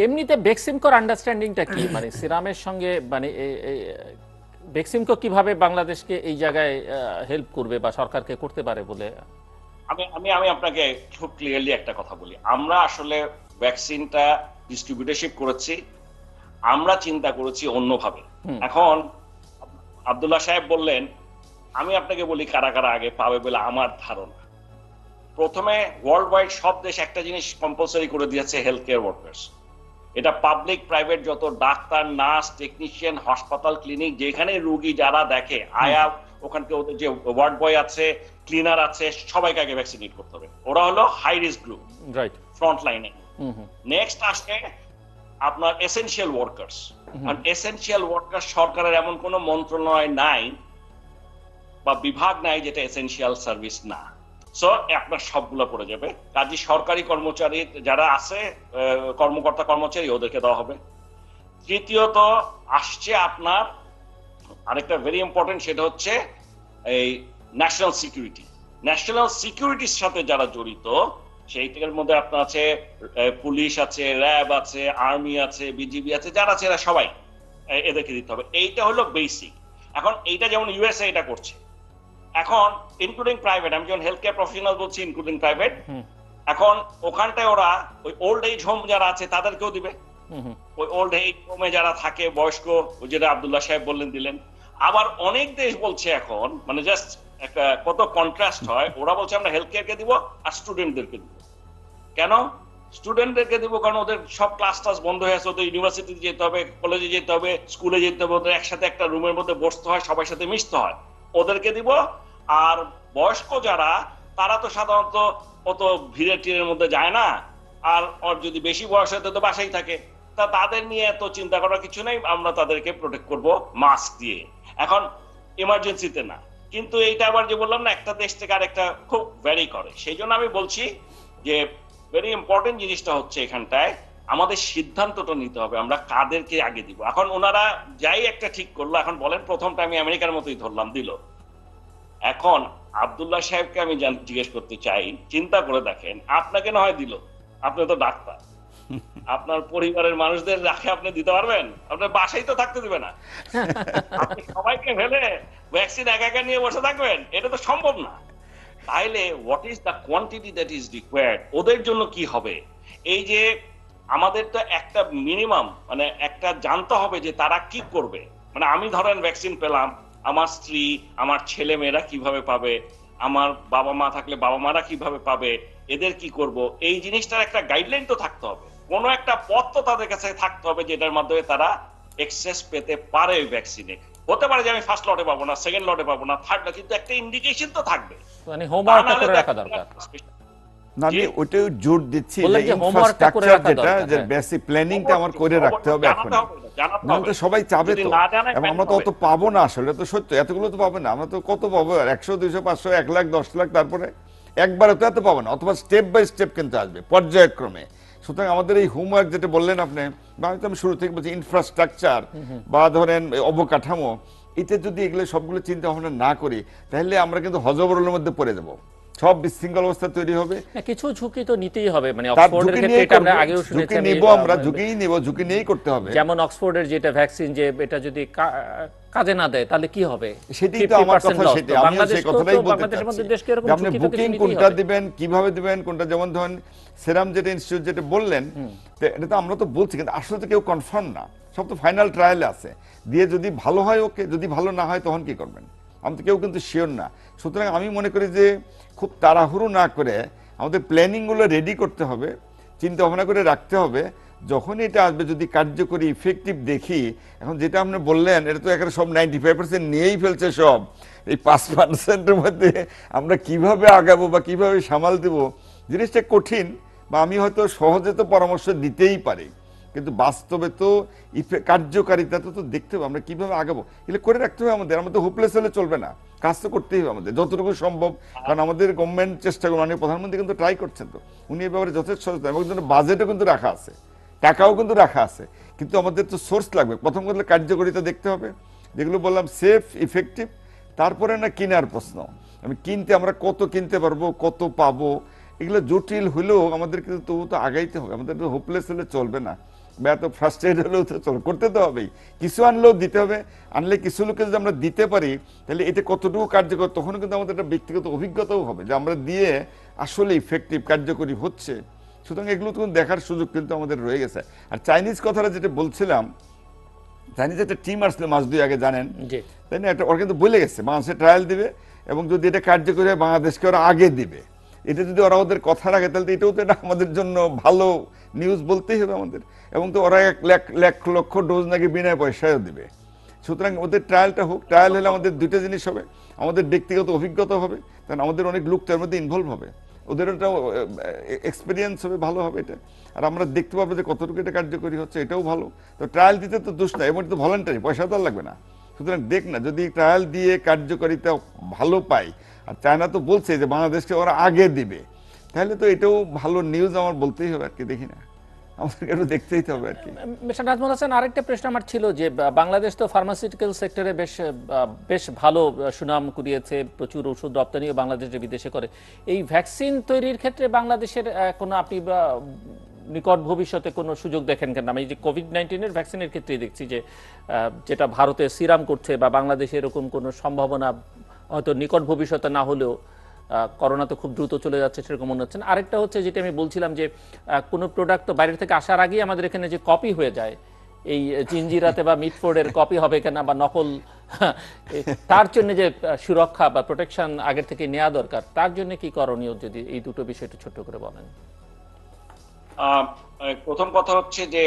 এমনিতে বেক্সিমকোর আন্ডারস্ট্যান্ডিংটা কি, মানে সিরামের সঙ্গে, মানে বেক্সিমকো কিভাবে বাংলাদেশকে এই জায়গায় হেল্প করবে বা সরকারকে করতে পারে বলে? আমি আপনাকে খুব ক্লিয়ারলি একটা কথা বলি, আমরা আসলে ভ্যাকসিনটা ডিস্ট্রিবিউটরশিপ করেছি, আমরা চিন্তা করেছি অন্যভাবে। এখন আব্দুল্লাহ সাহেব বললেন, আমি আপনাকে বলি কারা কারা আগে পাবে বলে আমার ধারণা। প্রথমে ওয়ার্ল্ড ওয়াইড সব দেশ একটা জিনিস কম্পালসারি করে দিয়েছে, হেলথ কেয়ার ওয়ার্কার্স। এটা পাবলিক প্রাইভেট যত ডাক্তার, নার্স, টেকনিশিয়ান, হাসপাতাল, ক্লিনিক, যেখানে রোগী যারা দেখে, আয়া ওখানকে ওদের যে ওয়ার্ড বয় আছে, ক্লিনার আছে, সবাইকে আগে ভ্যাকসিনেট করতে হবে। ওরা হলো high risk group, right, front লাইনে। নেক্সট আসে আপনার এসেনশিয়াল ওয়ার্কার্স। আর এসেনশিয়াল ওয়ার্কার্স সরকারের এমন কোন মন্ত্রণালয় নাই বা বিভাগ নাই যেটা এসেনশিয়াল সার্ভিস না। সো আপনার সবগুলো পড়ে যাবে। কাজী সরকারি কর্মচারী যারা আছে, কর্মকর্তা কর্মচারী, ওদেরকে দেওয়া হবে। তৃতীয়ত আসছে আপনার আরেকটা ভেরি ইম্পর্টেন্ট, সেটা হচ্ছে এই ন্যাশনাল সিকিউরিটি। ন্যাশনাল সিকিউরিটির সাথে যারা জড়িত, সেইটার মধ্যে আপনার আছে পুলিশ আছে, র্যাব আছে, আর্মি আছে, বিজিবি আছে, যারা আছে এরা সবাই, এদেরকে দিতে হবে। এইটা হলো বেসিক। এখন এইটা যেমন ইউএসএ এটা করছে, এখন ইনক্লুডিং প্রাইভেট, আমি যখন হেলথ কেয়ার প্রফেশনাল বলছি ইনক্লুডিং প্রাইভেট, এখন ওখানটায় ওরা ওই ওল্ড এজ হোম যারা আছে তাদেরকেও দিবে। ওই ওল্ড এজ হোমে যারা থাকে বয়স্ক, যেটা আব্দুল্লাহ সাহেব বললেন দিলেন। আবার অনেক দেশ বলছে এখন, মানে জাস্ট একটা কত কন্ট্রাস্ট হয়, ওরা বলছে আমরা হেলথ কেয়ারকে দিব আর স্টুডেন্টদেরকে দিব। কেন স্টুডেন্টদেরকে দিব? কারণ ওদের সব ক্লাস টাস বন্ধ হয়ে আছে, ওদের ইউনিভার্সিটিতে যেতে হবে, কলেজে যেতে হবে, স্কুলে যেতে হবে, ওদের একসাথে একটা রুমের মধ্যে বসতে হয়, সবার সাথে মিশতে হয়, ওদেরকে দিব। আর বয়স্ক যারা, তারা তো সাধারণত অত ভিড়ের টিরের মধ্যে যায় না, আর ওর যদি বেশি বয়স হয় তো বাসায় থাকে, তা তাদের নিয়ে এত চিন্তা করার কিছু নেই, আমরা তাদেরকে প্রোটেক্ট করব মাস্ক দিয়ে। এখন ইমার্জেন্সিতে না, কিন্তু এইটা আবার যে বললাম না, একটা দেশ থেকে আরেকটা খুব ভ্যারি করে। সেই জন্য আমি বলছি যে ভেরি ইম্পর্টেন্ট জিনিসটা হচ্ছে এখানটায় আমাদের সিদ্ধান্তটা নিতে হবে আমরা কাদেরকে আগে দিব। এখন ওনারা যাই একটা ঠিক করলো, এখন বলেন প্রথমটা আমি আমেরিকার মতোই ধরলাম, দিল। এখন আব্দুল্লাহ সাহেবকে আমি জিজ্ঞেস করতে চাই, চিন্তা করে দেখেন, আপনাকে না হয় দিল, আপনি তো ডাক্তার, আপনার পরিবারের মানুষদের রাখে আপনি দিতে পারবেন? আপনার বাসায় তো থাকতে দিবে না, আপনি সবাইকে ফেলে ভ্যাকসিন একা একা নিয়ে বসে থাকবেন? এটা তো সম্ভব না। তাইলে what is the quantity that is required? ওদের জন্য কি হবে? এই যে আমাদের তো একটা মিনিমাম, মানে একটা জানতে হবে যে তারা কি করবে। মানে আমি ধরেন ভ্যাকসিন পেলাম, আমার স্ত্রী, আমার ছেলে মেয়েরা কিভাবে পাবে, আমার বাবা মা থাকলে বাবা মারা কিভাবে পাবে, এদের কি করব, এই জিনিসটার একটা গাইডলাইন তো থাকতে হবে, কোনো একটা পথ তো তাদের কাছে থাকতে হবে যেটার মাধ্যমে তারা এক্সেস পেতে পারে ওই ভ্যাকসিনে। হতে পারে যে আমি ফার্স্ট লটে পাবো না, সেকেন্ড লটে পাবো না, থার্ড, কিন্তু একটা ইন্ডিকেশন তো থাকবে। মানে হোমওয়ার্কটা করে রাখা দরকার। না, আমি ওইটাই জোর দিচ্ছি, ইনফ্রাস্ট্রাকচার যেটা, যে বেসিক প্ল্যানিংটা আমার করে রাখতে হবে এখন। না তো সবাই চাবে তো, এবং আমরা তো অত পাবো না আসলে, তো সত্য এতগুলো তো পাবো না। আমরা তো কত পাবো? 100, 200, 500, 1 লাখ, 10 লাখ, তারপরে একবারে তো এত পাবো না, অথবা স্টেপ বাই স্টেপ কিন্তু আসবে পর্যায়ক্রমে। সুতরাং আমাদের এই হোমওয়ার্ক যেটা বললেন আপনি, আমি শুরু থেকে বলছি, ইনফ্রাস্ট্রাকচার বা ধরেন অবকাঠামো, এটা যদি এগুলো সবগুলো চিন্তা ভাবনা না করি, তাহলে আমরা কিন্তু হজবরলের মধ্যে পড়ে যাবো, সব বিশৃঙ্খল অবস্থা তৈরি হবে। কিছু ঝুঁকি তো নিতেই হবে, মানে অক্সফোর্ডের ক্ষেত্রে এটা আমরা আগেও শুনেছি, আমরা ঝুঁকি নিয়েই করতে হবে। যেমন অক্সফোর্ডের যেটা ভ্যাকসিন, যে এটা যদি কাজে না দেয় তাহলে কি হবে, সেটাই তো আমার কথা। সেটা আমি সেই কথাটাই বলতে চাচ্ছি, আপনি বুকিং কোনটা দিবেন, কিভাবে দিবেন, কোনটা, যেমন ধরেন সেরাম যেটা ইনস্টিটিউট যেটা বললেন, এটা তো আমরা তো বলছি, কিন্তু আসলে তো কেউ কনফার্ম না, সব তো ফাইনাল ট্রায়ালে আছে। দিয়ে যদি ভালো হয় ওকে, যদি ভালো না হয় তখন কি করবেন? আমি তো কেউ কিন্তু শিওর না। সুতরাং আমি মনে করি যে খুব তাড়াহুড়ো না করে আমাদের প্ল্যানিংগুলো রেডি করতে হবে, চিন্তা ভাবনা করে রাখতে হবে। যখন এটা আসবে, যদি কার্যকরী ইফেক্টিভ দেখি, এখন যেটা আপনি বললেন, এটা তো একেবারে সব 95% নিয়েই ফেলছে সব। এই 5%-এর মধ্যে আমরা কিভাবে আগাবো বা কিভাবে সামাল দেব, জিনিসটা কঠিন। বা আমি হয়তো সহজে তো পরামর্শ দিতেই পারি, কিন্তু বাস্তবে তো কার্যকারিতা তো দেখতে হবে, আমরা কিভাবে আগাবো এগুলো করে রাখতে হবে আমাদের। আমাদের হোপলেস হলে চলবে না, কাজ তো করতেই হবে আমাদের যতটুকু সম্ভব। কারণ আমাদের গভর্নমেন্ট চেষ্টা করে, মাননীয় প্রধানমন্ত্রী কিন্তু ট্রাই করছেন, তো উনি এ ব্যাপারে যথেষ্ট সচেতন এবং বাজেটও কিন্তু রাখা আছে, টাকাও কিন্তু রাখা আছে। কিন্তু আমাদের তো সোর্স লাগবে, প্রথম কথা কার্যকারিতা দেখতে হবে, যেগুলো বললাম সেফ ইফেক্টিভ। তারপরে না কেনার প্রশ্ন, আমি কিনতে আমরা কত কিনতে পারবো, কত পাবো, এগুলো জটিল হলেও আমাদের কিন্তু তবু তো আগাইতে হবে। আমাদের তো হোপলেস হলে চলবে না, বা এত ফ্রাস্ট্রেট হলেও তো চলবে, করতে তো হবেই। কিছু আনলেও দিতে হবে, আনলে কিছু লোকে যদি আমরা দিতে পারি তাহলে এটা কতটুকু কার্যকর, তখন কিন্তু আমাদের একটা ব্যক্তিগত অভিজ্ঞতাও হবে যে আমরা দিয়ে আসলে ইফেক্টিভ কার্যকরী হচ্ছে। সুতরাং এগুলো তখন দেখার সুযোগ কিন্তু আমাদের রয়ে গেছে। আর চাইনিজ কথাটা যেটা বলছিলাম, চাইনিজ একটা টিম আসলে মাস 2 আগে, জানেন তাই না, একটা ওরা কিন্তু বলে গেছে বাংলাদেশে ট্রায়াল দিবে এবং যদি এটা কার্যকরী হয় বাংলাদেশকে ওরা আগে দিবে। এটা যদি ওরা ওদের কথা রাখে তাহলে এটাও তো এটা আমাদের জন্য ভালো নিউজ বলতেই হবে আমাদের। এবং তো ওরা 1 লক্ষ ডোজ নাকি বিনা পয়সায়ও দিবে। সুতরাং ওদের ট্রায়ালটা হোক, ট্রায়াল হলে আমাদের দুইটা জিনিস হবে, আমাদের ব্যক্তিগত অভিজ্ঞতা হবে, কারণ আমাদের অনেক লোক তার মধ্যে ইনভলভ হবে, ওদের একটা এক্সপিরিয়েন্স হবে, ভালো হবে এটা। আর আমরা দেখতে পাবো যে কতটুকু এটা কার্যকরী হচ্ছে, এটাও ভালো। তো ট্রায়াল দিতে তো দোষ নাই, এবং তো ভলান্টারি, পয়সা তো আর লাগবে না। সুতরাং দেখ না, যদি ট্রায়াল দিয়ে কার্যকারিতা ভালো পাই, আর চায়না তো বলছে যে বাংলাদেশকে ওরা আগে দিবে, তাহলে তো এটাও ভালো নিউজ আমার বলতেই হবে আর কি, দেখি না আমাদেরকে একটু দেখতেই হবে আর কি। মিস্টার নাজমুল হাসান, আরেকটা প্রশ্ন আমার ছিল যে বাংলাদেশ তো ফার্মাসিউটিক্যাল সেক্টরে বেশ ভালো সুনাম কুড়িয়েছে, প্রচুর ওষুধ রপ্তানিও বাংলাদেশে বিদেশে করে। এই ভ্যাকসিন তৈরির ক্ষেত্রে বাংলাদেশের কোনো আপনি নিকট ভবিষ্যতে কোনো সুযোগ দেখেন কেন? আমি যে কোভিড-19 ভ্যাকসিনের ক্ষেত্রে দেখছি যে যেটা ভারতে সিরাম করছে, বা বাংলাদেশে এরকম কোনো সম্ভাবনা হয়তো নিকট ভবিষ্যতে না হলেও, করোনা তো খুব দ্রুত চলে যাচ্ছে সেরকম মনে হচ্ছে না। আরেকটা হচ্ছে যেটা আমি বলছিলাম যে কোনো প্রোডাক্ট তো বাইরে থেকে আসার আগেই আমাদের এখানে যে কপি হয়ে যায়, এই জিঞ্জিরাতে বা মিটফোর্ডের কপি হবে কিনা বা নকল, তার জন্য যে সুরক্ষা বা প্রোটেকশন আগের থেকে নেওয়া দরকার, তার জন্য কি করণীয়, যদি এই দুটো বিষয় একটু ছোট্ট করে বলেন। প্রথম কথা হচ্ছে যে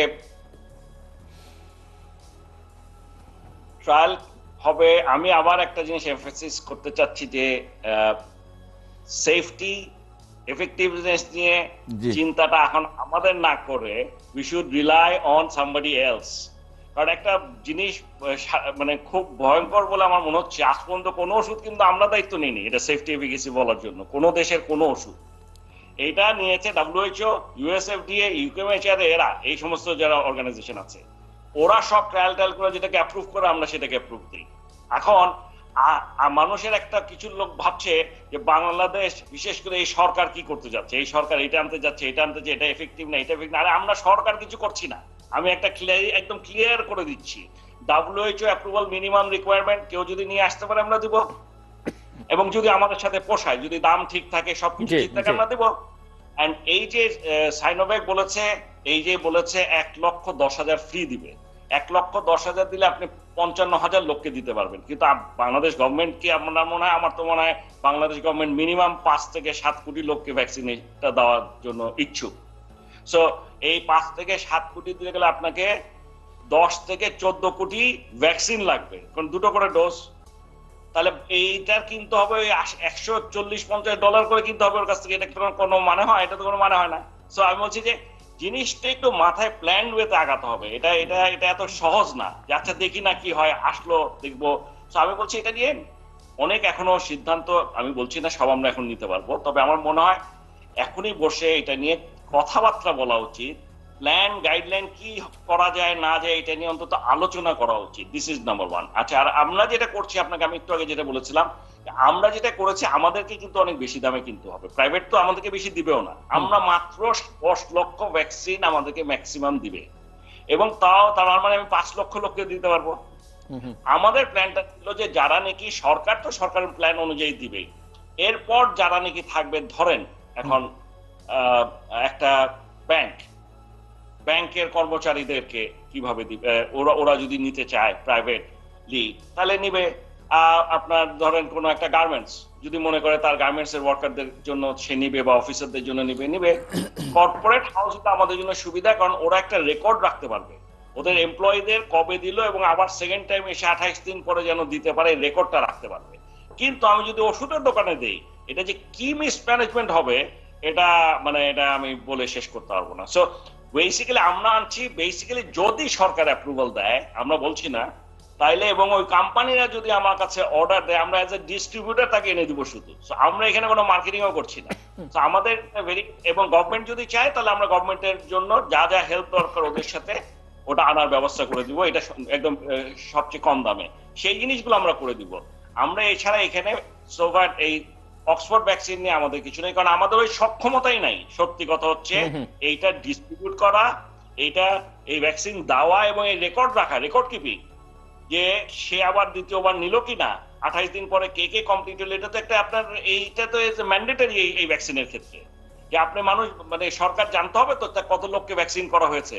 ট্রায়াল হবে, আমি আবার একটা জিনিস এমফাসিস করতে চাচ্ছি যে সেফটি এফেক্টিভনেস নিয়ে চিন্তাটা এখন আমাদের না করে we should rely on somebody else. কারণ একটা জিনিস মানে খুব ভয়ঙ্কর বলে আমার মনে হচ্ছে, আজ পর্যন্ত কোনো ওষুধ কিন্তু আমরা দায়িত্ব নিইনি এটা সেফটি এফিকাসি বলার জন্য, কোনো দেশের কোনো ওষুধ। এটা নিয়েছে WHO, USFDA, UKMHR, এরা এই সমস্ত যারা অর্গানাইজেশন আছে, ওরা সব ট্রায়াল করে যেটাকে অ্যাপ্রুভ করে, আমরা সেটাকে অ্যাপ্রুভ দিই। এখন মানুষের একটা কিছু লোক ভাবছে যে বাংলাদেশ, বিশেষ করে এই সরকার কি করতে যাচ্ছে, এই সরকার এটা আনতে যাচ্ছে, এটা আনতে যাচ্ছে, এটা এফেক্টিভ না, এটা এফেক্টিভ না। আরে আমরা সরকার কিছু করছি না, আমি একটা একদম ক্লিয়ার করে দিচ্ছি, WHO অ্যাপ্রুভাল মিনিমাম রিকোয়ারমেন্ট কেউ যদি নিয়ে আসতে পারে আমরা দিব, এবং যদি আমাদের সাথে পোষায়, যদি দাম ঠিক থাকে, সবকিছু ঠিক থাকে, আমরা দিব। এন্ড এই যে সাইনোভ্যাক বলেছে, এই যে বলেছে 1,10,000 ফ্রি দিবে, 1,10,000 দিলে আপনি 55,000 লোককে দিতে পারবেন। কিন্তু বাংলাদেশ গভর্নমেন্ট কি, আমার তো মনে হয় বাংলাদেশ গভর্নমেন্ট মিনিমাম 5 থেকে 7 কোটি লোককে ভ্যাকসিনটা দেওয়ার জন্য ইচ্ছুক। সো এই 5 থেকে 7 কোটি দিতে গেলে আপনাকে 10 থেকে 14 কোটি ভ্যাকসিন লাগবে, কারণ 2টো করে ডোজ। তাহলে এইটার কিনতে হবে $140-50 করে কিনতে হবে ওর কাছ থেকে, এটা কোনো মানে হয়? এটা তো কোনো মানে হয় না। সো আমি বলছি যে জিনিসটা একটু মাথায় প্ল্যান ওয়েতে আগাতে হবে, এটা এটা এটা এত সহজ না যে আচ্ছা দেখি না কি হয়, আসলো দেখবো। সো আমি বলছি এটা নিয়ে অনেক এখনো সিদ্ধান্ত, আমি বলছি না সব আমরা এখন নিতে পারবো, তবে আমার মনে হয় এখনই বসে এটা নিয়ে কথাবার্তা বলা উচিত, প্ল্যান গাইডলাইন কি করা যায় না যায় এটা নিয়ে অন্তত আলোচনা করা উচিত। This is number 1। আচ্ছা, আর আমরা যেটা করছি, আপনাকে আমি একটু আগে যেটা বলেছিলাম, আমরা যেটা করেছি আমাদেরকে কিন্তু অনেক বেশি দামে কিনতে হবে, প্রাইভেট তো আমাদেরকে বেশি দিবেও না। আমরা মাত্র 10 লক্ষ ভ্যাকসিন আমাদেরকে ম্যাক্সিমাম দিবে, এবং তাও তার মানে আমি 5 লক্ষ লোককে দিতে পারবো। আমাদের প্ল্যানটা ছিল যে যারা নাকি সরকার তো সরকারের প্ল্যান অনুযায়ী দিবে, এরপর যারা নাকি থাকবে, ধরেন এখন একটা ব্যাংকের কর্মচারীদেরকে কিভাবে দিবে, ওরা যদি নিতে চায় প্রাইভেটলি তাহলে নিবে। আপনার ধরেন কোন একটা গার্মেন্টস যদি মনে করে তার গার্মেন্টস এর ওয়ার্কারদের জন্য সে নিবে, বা অফিসারদের জন্য নিবে। কর্পোরেট হাউসটা আমাদের জন্য সুবিধা, কারণ ওরা একটা রেকর্ড রাখতে পারবে ওদের এমপ্লয়ীদের কবে দিল, এবং আবার সেকেন্ড টাইম এসে 28 দিন পরে যেন দিতে পারে, রেকর্ডটা রাখতে পারবে। কিন্তু আমি যদি ওষুধের দোকানে দেই, এটা যে কি মিসম্যানেজমেন্ট হবে এটা আমি বলে শেষ করতে পারবো না। সো বেসিক্যালি আমরা আনছি বেসিক্যালি যদি সরকার অ্যাপ্রুভাল দেয়, আমরা বলছি না, তাইলে এবং ওই কোম্পানিরা যদি আমার কাছে অর্ডার দেয়, আমরা এজ এ ডিস্ট্রিবিউটর তাকে এনে দিব শুধু। আমরা এখানে কোনো মার্কেটিংও করছি না। আমাদের এবং গভর্নমেন্ট যদি চায় তাহলে আমরা গভর্নমেন্টের জন্য যা যা হেল্প দরকার ওদের সাথে ওটা আনার ব্যবস্থা করে দিব, এটা একদম সবচেয়ে কম দামে সেই জিনিসগুলো আমরা করে দিব। আমরা এছাড়া এখানে সোভার এই অক্সফোর্ড ভ্যাকসিন নিয়ে আমাদের কিছু নেই, কারণ আমাদের ওই সক্ষমতাই নাই। সত্যি কথা হচ্ছে এইটা ডিস্ট্রিবিউট করা, এইটা এই ভ্যাকসিন দেওয়া এবং এই রেকর্ড রাখা, রেকর্ড কিপিং, যে সে আবার দ্বিতীয়বার নিল কিনা, 28 দিন পরে কে কে কমপ্লিট হলো, এটা তো একটা আপনার এইটা তো ম্যান্ডেটরি এই ভ্যাকসিনের ক্ষেত্রে, যে আপনি মানুষ মানে সরকার জানতে হবে তো কত লোককে ভ্যাকসিন করা হয়েছে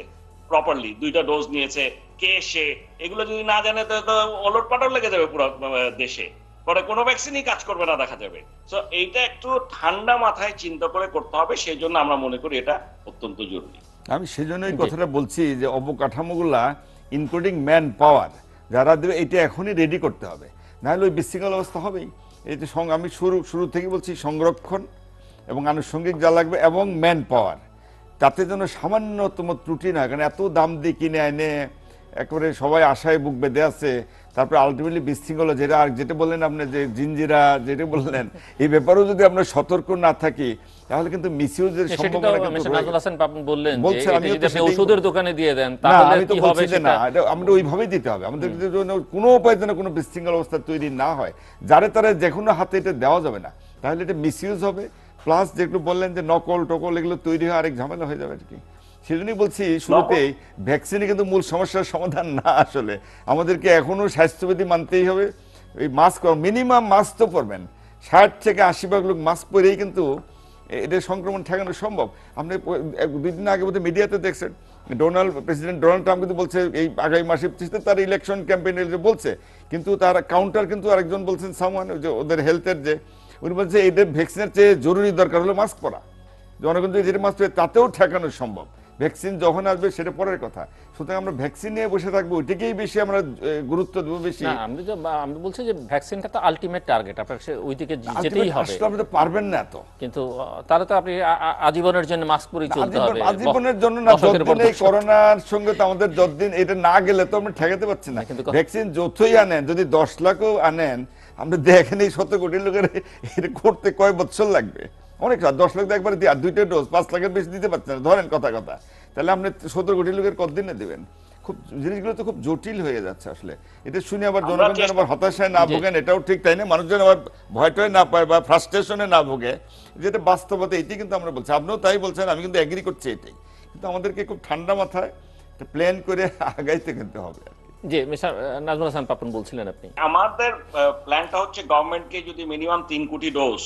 প্রপারলি, 2টা ডোজ নিয়েছে, কে সে, এগুলো যদি না জানে তো ওলট পালট লেগে যাবে পুরো দেশে, পরে কোনো ভ্যাকসিনই কাজ করবে না দেখা যাবে। সো এইটা একটু ঠান্ডা মাথায় চিন্তা করে করতে হবে, সেই জন্য আমরা মনে করি এটা অত্যন্ত জরুরি। আমি সেজন্যই কথাটা বলছি যে অবকাঠামোগুলা ইনক্লুডিং ম্যান পাওয়ার যারা দেবে এটা এখনই রেডি করতে হবে, নাহলে ওই বিশৃঙ্খল অবস্থা হবেই। এটা আমি শুরু থেকে বলছি, সংরক্ষণ এবং আনুষঙ্গিক যা লাগবে এবং ম্যান পাওয়ার, তাতে যেন সামান্যতম ত্রুটি না, কারণ এত দাম দিয়ে কিনে এনে একেবারে সবাই আশায় বুক বেঁধে আছে, তারপরে আলটিমেটলি বিশৃঙ্খলা যেটা বললেন আপনি, যে জিঞ্জিরা যেটা বললেন, এই ব্যাপারেও যদি আমরা সতর্ক না থাকি তাহলে কিন্তু মিসইউজের সম্ভাবনা কিন্তু ওষুধের দোকানে দিয়ে দেন, তাহলে কি হবে না, আমরা ওইভাবেই দিতে হবে। আমাদের জন্য কোনো উপায় যেন কোনো বিশৃঙ্খল অবস্থা তৈরি না হয়, যারে তারা যে কোনো হাতে এটা দেওয়া যাবে না, তাহলে এটা মিসইউজ হবে। প্লাস যেগুলো বললেন যে নকল টকল এগুলো তৈরি হয় আরেক ঝামেলা হয়ে যাবে আর কি। সেজন্যই বলছি শুরুতেই ভ্যাকসিনে কিন্তু মূল সমস্যার সমাধান না, আসলে আমাদেরকে এখনো স্বাস্থ্যবিধি মানতেই হবে। এই মাস্ক মিনিমাম মাস্ক তো পরবেন, 60 থেকে 80% লোক মাস্ক পরেই কিন্তু এটা সংক্রমণ ঠেকানো সম্ভব। আপনি 2 দিন আগে বোধহয় মিডিয়াতে দেখছেন প্রেসিডেন্ট ডোনাল্ড ট্রাম্প কিন্তু বলছে এই আগামী মাসে তার ইলেকশন ক্যাম্পেইনে বলছে, কিন্তু তার কাউন্টার কিন্তু আরেকজন বলছেন সামওয়ান, যে ওদের হেলথের যে উনি বলছে এইটা ভ্যাকসিনের চেয়ে জরুরি দরকার হলো মাস্ক পরা, জনগণ যদি যেটা মাস্ক তাতেও ঠেকানো সম্ভব। ভ্যাকসিন যখন আসবে সেটা পরের কথা। সুতরাং আমরা ভ্যাকসিন নিয়ে বসে থাকবো, ওইটাকেই বেশি আমরা গুরুত্ব দেবো বেশি। আমি বলছি যে ভ্যাকসিনটা তো আলটিমেট টার্গেট, আপনার ওইদিকে যেতেই হবে। আসলে আপনি তো পারবেন না তো, কিন্তু তাহলে তো আপনি আজীবনের জন্য মাস্ক পরে চলতে হবে। আজীবনের জন্য না, যতদিন এই করোনার সঙ্গে তো আমাদের যতদিন এটা না গেলে তো আমরা ঠেকাতে পারছি না। ভ্যাকসিন যতই আনেন, যদি 10 লাখও আনেন, আমরা দেখেন এই 100 কোটি লোকের এটা করতে কয় বছর লাগবে। অনেক 10 লাখ একবারে দিয়ে আর 2টা ডোজ 5 লাখের বেশি দিতে পারছেন না, ধরেন কথা, তাহলে আপনি 17 কোটি লোকের কতদিনে দেবেন? খুব জিনিসগুলো তো খুব জটিল হয়ে যাচ্ছে আসলে। এটা শুনে আবার জনগণ যেন আবার হতাশায় না ভোগেন, এটাও ঠিক, তাই না? মানুষজন আবার ভয়টয় না পায় বা ফ্রাস্ট্রেশনে না ভোগে, যেটা বাস্তবতা। এটি কিন্তু আমরা বলছি, আপনিও তাই বলছেন, আমি কিন্তু এগ্রি করছি এটাই। কিন্তু আমাদেরকে খুব ঠান্ডা মাথায় প্ল্যান করে আগাইতে কিন্তু হবে। জি, মিস্টার নাজমুল হাসান পাপন বলছিলেন আপনি। আমাদের প্ল্যানটা হচ্ছে গভর্নমেন্টকে যদি মিনিমাম 3 কোটি ডোজ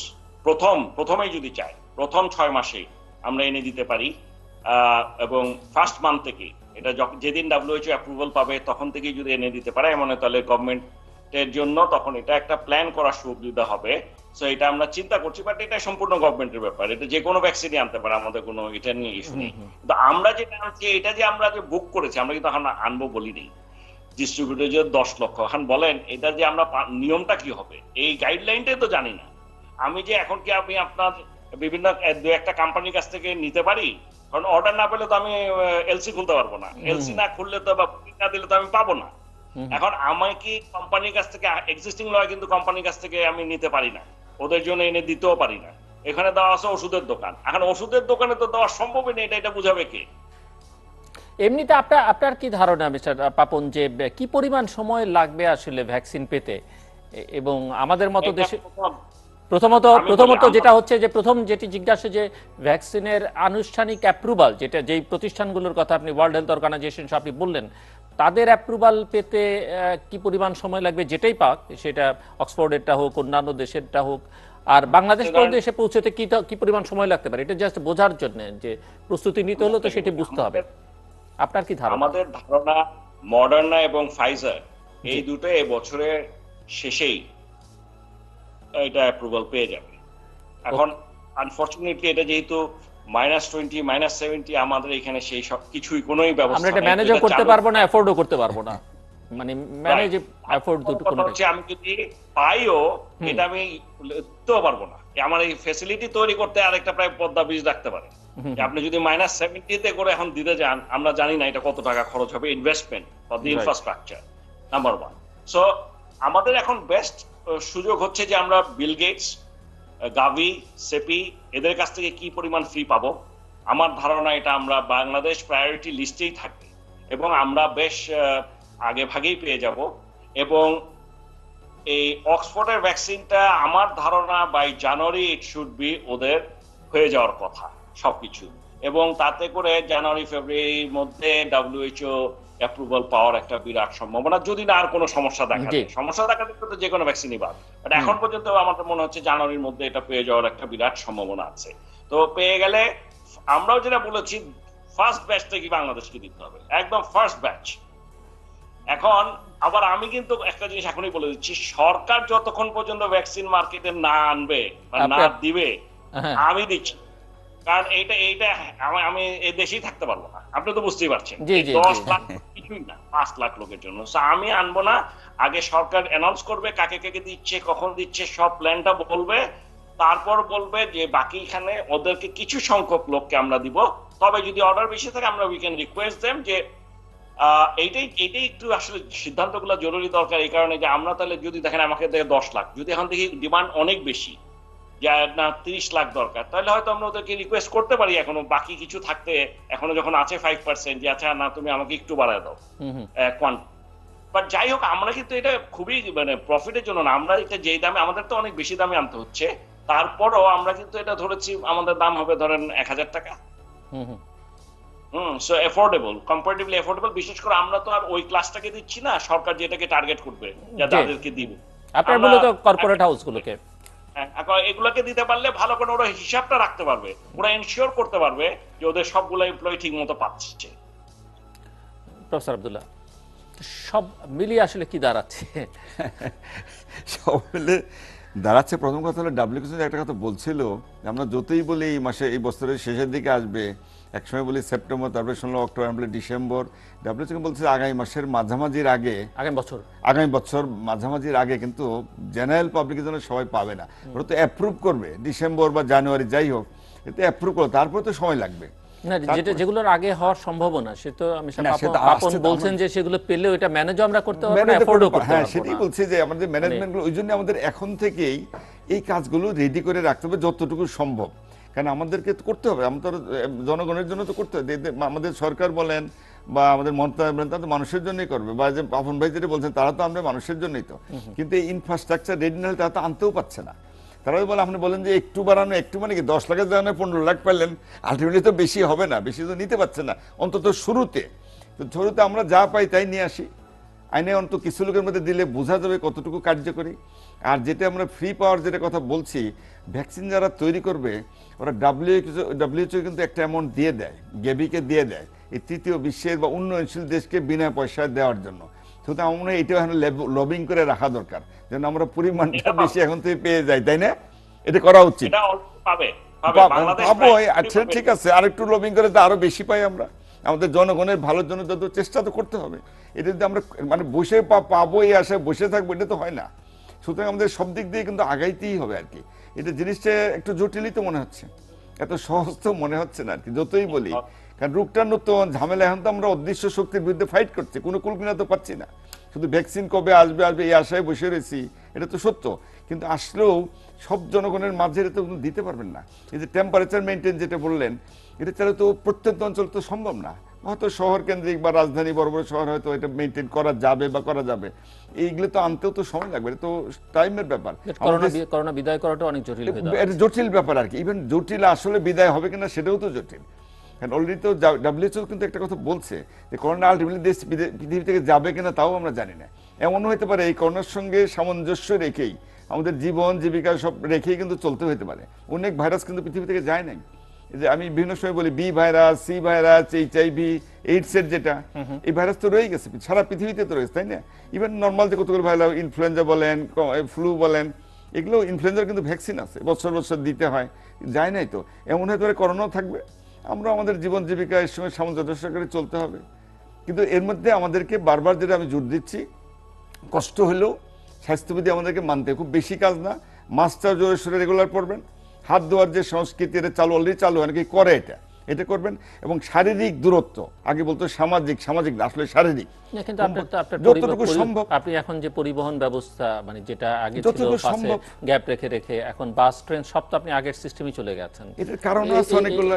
প্রথমেই যদি চায়, প্রথম 6 মাসে আমরা এনে দিতে পারি, এবং ফার্স্ট মান্থ থেকে, এটা যেদিন WHO অ্যাপ্রুভাল পাবে তখন থেকেই যদি এনে দিতে পারে, এমন তাহলে গভর্নমেন্টের জন্য তখন এটা একটা প্ল্যান করার সুবিধা হবে। সো এটা আমরা চিন্তা করছি, বাট এটা সম্পূর্ণ গভর্নমেন্টের ব্যাপার। এটা যে কোনো ভ্যাকসিনই আনতে পারে, আমাদের কোনো এটা নিয়ে ইস্যু নেই। কিন্তু আমরা যেটা আনছি, এটা যে আমরা যে বুক করেছি, আমরা কিন্তু এখন আনবো বলি নেই। ডিস্ট্রিবিউটর যে 10 লক্ষ, এখন বলেন এটা যে আমরা নিয়মটা কি হবে, এই গাইডলাইনটাই তো জানি না। আমি যে এখন কি আমি আপনার বিভিন্ন 2-1টা কোম্পানির কাছ থেকে নিতে পারি, কারণ অর্ডার না পেলে তো আমি এলসি খুলতে পারবো না, এলসি না খুললে তো বা বুকিং না দিলে তো আমি পাবো না। এখন আমায় কি কোম্পানির কাছ থেকে এক্সিস্টিং লয়, কিন্তু কোম্পানির কাছ থেকে আমি নিতে পারি না, ওদের জন্য এনে দিতেও পারি না। এখানে দেওয়া আছে ওষুধের দোকান, এখন ওষুধের দোকানে তো দেওয়া সম্ভবই নেই, এটা বুঝাবে কে? এমনিতে আপনার কি ধারণা মিস্টার পাপন, যে কি পরিমাণ সময় লাগবে আসলে ভ্যাকসিন পেতে? এবং আমাদের মতো দেশে প্রথমত যেটা হচ্ছে যে যেটি জিজ্ঞাসা, যে ভ্যাকসিনের আনুষ্ঠানিক অ্যাপ্রুভাল, যেটা যেই প্রতিষ্ঠানগুলোর কথা আপনি ওয়ার্ল্ড হেলথ অর্গানাইজেশন আপনি বললেন, তাদের অ্যাপ্রুভাল পেতে কি পরিমাণ সময় লাগবে, যেটাই পাক, সেটা অক্সফোর্ডেরটা হোক, অন্যান্য দেশেরটা হোক, আর বাংলাদেশ পর্যন্ত এসে পৌঁছতে কি পরিমাণ সময় লাগতে পারে, এটা জাস্ট বোঝার জন্য, যে প্রস্তুতি নিতে হলো তো সেটি বুঝতে হবে। আপনার কি ধারণা? আমাদের ধারণা মডার্না এবং ফাইজার এই দুটো এই বছরের শেষেই এটা অ্যাপ্রুভাল পেয়ে যাবে। এখন আনফরচুনেটলি এটা যেহেতু -20 -70, আমাদের এখানে সেই সব কিছুই কোনোই ব্যবস্থা আমরা এটা ম্যানেজও করতে পারবো না, এফোর্ডও করতে পারবো না, মানে ম্যানেজ এফোর্ড দুটো কোনো হচ্ছে। আমি যদি পাইও এটা আমি দিতেও পারবো না, আমার এই ফ্যাসিলিটি তৈরি করতে আরেকটা প্রায় পদ্মা বীজ রাখতে পারে। আপনি যদি -70-তে করে এখন দিতে যান, আমরা জানি না এটা কত টাকা খরচ হবে, investment for the infrastructure, number 1। So আমাদের এখন বেস্ট সুযোগ হচ্ছে যে আমরা বিল গেটস, গাভি, সেপি এদের কাছ থেকে কি পরিমাণ ফি পাবো। আমার ধারণা এটা আমরা বাংলাদেশ প্রায়োরিটি লিস্টেই থাকবে এবং আমরা বেশ আগে ভাগেই পেয়ে যাব। এবং এই অক্সফোর্ডের ভ্যাকসিনটা আমার ধারণা by January it should be ওদের হয়ে যাওয়ার কথা সবকিছু, এবং তাতে করে জানুয়ারি ফেব্রুয়ারির মধ্যে WHO অ্যাপ্রুভাল পাওয়ার একটা বিরাট সম্ভাবনা, যদি না আর কোনো সমস্যা দেখা দেয়। সমস্যা দেখা দিলে তো যে কোনো ভ্যাকসিনই বাদ, বাট এখন পর্যন্ত আমার মনে হচ্ছে জানুয়ারির মধ্যে এটা পেয়ে যাওয়ার একটা বিরাট সম্ভাবনা আছে। তো পেয়ে গেলে আমরাও যেটা বলেছি, ফার্স্ট ব্যাচটা কি বাংলাদেশকে দিতে হবে, একদম ফার্স্ট ব্যাচ। এখন আবার আমি কিন্তু একটা জিনিস এখনই বলে দিচ্ছি, সরকার যতক্ষণ পর্যন্ত ভ্যাকসিন মার্কেটে না আনবে বা না দিবে আমি দিচ্ছি, কারণ এইটা আমি এই দেশেই থাকতে পারবো না। আপনি তো বুঝতেই পারছেন 10 লাখ কিছুই না 5 লাখ লোকের জন্য। আমি আনবো না, আগে সরকার অ্যানাউন্স করবে কাকে কাকে দিচ্ছে, কখন দিচ্ছে, সব প্ল্যানটা বলবে, তারপর বলবে যে বাকি এখানে ওদেরকে কিছু সংখ্যক লোককে আমরা দিব। তবে যদি অর্ডার বেশি থাকে আমরা উই ক্যান রিকোয়েস্ট দেম যে এইটাই একটু আসলে সিদ্ধান্তগুলো জরুরি দরকার। এই কারণে যে আমরা তাহলে যদি দেখেন আমাকে 10 লাখ, যদি এখন দেখি ডিমান্ড অনেক বেশি, না 30 লাখ দরকার, তাহলে হয়তো আমরা ওদেরকে রিকোয়েস্ট করতে পারি এখনো বাকি কিছু থাকতে, এখনো যখন আছে 5%, যে আচ্ছা না তুমি আমাকে একটু বাড়ায় দাও বাট যাই হোক, আমরা কিন্তু এটা খুবই মানে প্রফিটের জন্য না, আমরা এটা যেই দামে, আমাদের তো অনেক বেশি দামে আনতে হচ্ছে, তারপরও আমরা কিন্তু এটা ধরেছি আমাদের দাম হবে ধরেন 1000 টাকা। So affordable, comparatively affordable. বিশেষ করে আমরা তো আর ওই ক্লাসটাকে দিচ্ছি না, সরকার যেটাকে টার্গেট করবে যাদেরকে দিবে, আপনার মূলত কর্পোরেট হাউসগুলোকে, এগুলোকে দিতে পারলে ভালো করে ওরা হিসাবটা রাখতে পারবে, ওরা এনশিওর করতে পারবে যে ওদের সবগুলো এমপ্লয়ি ঠিক মতো পাচ্ছে। প্রফেসর আব্দুল্লাহ, সব মিলিয়ে আসলে কি দাঁড়াচ্ছে? সব মিলে দাঁড়াচ্ছে, প্রথম কথা হলো WHO একটা কথা বলছিল, আমরা যতই বলি এই মাসে, এই বছরের শেষের দিকে আসবে, একসময় বলি সেপ্টেম্বর, তারপরে শুনলো অক্টোবর, ডিসেম্বর, WHO বলছে আগামী মাসের মাঝামাঝির আগে, আগামী বছর মাঝামাঝির আগে কিন্তু জেনারেল পাবলিকের জন্য সবাই পাবে না। ওরা তো অ্যাপ্রুভ করবে ডিসেম্বর বা জানুয়ারি, যাই হোক, কিন্তু অ্যাপ্রুভ করবে, তারপরে তো সময় লাগবে। না, যেগুলোর আগে হওয়ার সম্ভাবনা, সে তো আমি আপন বলছেন যে সেগুলো পেলে ওটা ম্যানেজও আমরা করতে পারবো না, অ্যাফোর্ডও করতে পারবো না। হ্যাঁ, সেটাই বলছি যে আমাদের ম্যানেজমেন্টগুলো, ওই জন্য আমাদের এখন থেকেই এই কাজগুলো রেডি করে রাখতে হবে যতটুকু সম্ভব, কারণ আমাদেরকে তো করতে হবে, আমাদের জনগণের জন্য তো করতে হবে। আমাদের সরকার বলেন বা আমাদের মন্ত্রণালয় বলেন, তারা তো মানুষের জন্যই করবে, বা যে আপন ভাই যেটা বলছেন তারা তো আমরা মানুষের জন্যই তো, কিন্তু এই ইনফ্রাস্ট্রাকচার রেডি না হলে তারা তো আনতেও পারছে না। তারা বলে, আপনি বলেন যে একটু বাড়ানো, একটু মানে কি 10 লাখের জায়গায় 15 লাখ পাইলেন, আলটিমেটলি তো বেশি হবে না, বেশি তো নিতে পারছে না অন্তত শুরুতে। তো শুরুতে আমরা যা পাই তাই নিয়ে আসি, আইনে অন্তত কিছু লোকের মধ্যে দিলে বোঝা যাবে কতটুকু কার্যকরী। আর যেটা আমরা ফ্রি পাওয়ার যেটা কথা বলছি, ভ্যাকসিন যারা তৈরি করবে ওরা WHO কিন্তু একটা অ্যামাউন্ট দিয়ে দেয়, গেভিকে দিয়ে দেয় এই তৃতীয় বিশ্বের বা উন্নয়নশীল দেশকে বিনা পয়সায় দেওয়ার জন্য। সুতরাং আমার মনে হয় এটাও এখন লবিং করে রাখা দরকার, যেন আমরা পরিমাণটা বেশি এখন থেকে পেয়ে যাই, তাই না? এটা করা উচিত। পাবো, আচ্ছা ঠিক আছে, আর একটু লবিং করে তো আরো বেশি পাই আমরা। আমাদের জনগণের ভালোর জন্য তো চেষ্টা তো করতে হবে। এটা যদি আমরা মানে বসে পাবো এই আশায় বসে থাকবো, এটা তো হয় না। সুতরাং আমাদের সব দিক দিয়ে কিন্তু আগাইতেই হবে আর কি। এটা জিনিসটা একটু জটিলই তো মনে হচ্ছে, এত সহজ তো মনে হচ্ছে না আর কি, যতই বলি। কারণ রোগটা নতুন ঝামেলা, এখন তো আমরা অদৃশ্য শক্তির বিরুদ্ধে ফাইট করছি, কোনো কুলকিনা তো পাচ্ছি না। শুধু ভ্যাকসিন কবে আসবে আসবে এই আশায় বসে রয়েছি, এটা তো সত্য। কিন্তু আসলেও সব জনগণের মাঝে এটা তো দিতে পারবেন না। এই যে টেম্পারেচার মেনটেন যেটা বললেন, এটা ছাড়া তো প্রত্যন্ত অঞ্চল তো সম্ভব না। হয়তো শহর কেন্দ্রিক বা রাজধানী বড় বড় শহর হয়তো এটা মেনটেন করা যাবে বা করা যাবে, এইগুলো তো আনতেও তো সময় লাগবে, এটা তো টাইমের ব্যাপার। করোনা বিদায় করাটা অনেক জটিল, এটা জটিল ব্যাপার আর কি। ইভেন জটিল আসলে বিদায় হবে কিনা সেটাও তো জটিল। কারণ অলরেডি তো WHO কিন্তু একটা কথা বলছে যে করোনা আলটিমেটলি পৃথিবী থেকে যাবে কিনা তাও আমরা জানি না। এমনও হতে পারে এই করোনার সঙ্গে সামঞ্জস্য রেখেই আমাদের জীবন জীবিকা সব রেখেই কিন্তু চলতে হতে পারে। অনেক ভাইরাস কিন্তু পৃথিবী থেকে যায় নাই। যে আমি বিভিন্ন সময় বলি B virus, C virus, HIV, AIDS এর যেটা, এই ভাইরাস তো রয়ে গেছে সারা পৃথিবীতে, তো রয়েছে, তাই না? ইভেন নর্মাল যে কতগুলো ভাইরাস, ইনফ্লুয়েঞ্জা বলেন, ফ্লু বলেন, এগুলো ইনফ্লুয়েঞ্জার কিন্তু ভ্যাকসিন আছে, বছর বছর দিতে হয়, যায় নাই তো। এমন হয়তো করোনাও থাকবে। আমরা আমাদের জীবন জীবিকা এর সঙ্গে সামঞ্জস্য করে চলতে হবে। কিন্তু এর মধ্যে আমাদেরকে বারবার যেটা আমি জোর দিচ্ছি, কষ্ট হলেও স্বাস্থ্যবিধি আমাদেরকে মানতে, খুব বেশি কাজ না। মাস্কটা জোরে সোরে রেগুলার পড়বেন, হাত ধোয়ার যে সংস্কৃতি এটা অলরেডি চালু অনেকেই করে, এটা করবেন। এবং শারীরিক দূরত্ব, আগে বলতো সামাজিক, সামাজিক না, আসলে শারীরিক। কিন্তু যতটুকু সম্ভব আপনি এখন যে পরিবহন ব্যবস্থা, মানে যেটা আগে ছিল পাশে গ্যাপ রেখে রেখে, এখন বাস ট্রেন সব তো আপনি আগের সিস্টেমই চলে গেছেন। এটার কারণ আছে অনেকগুলো,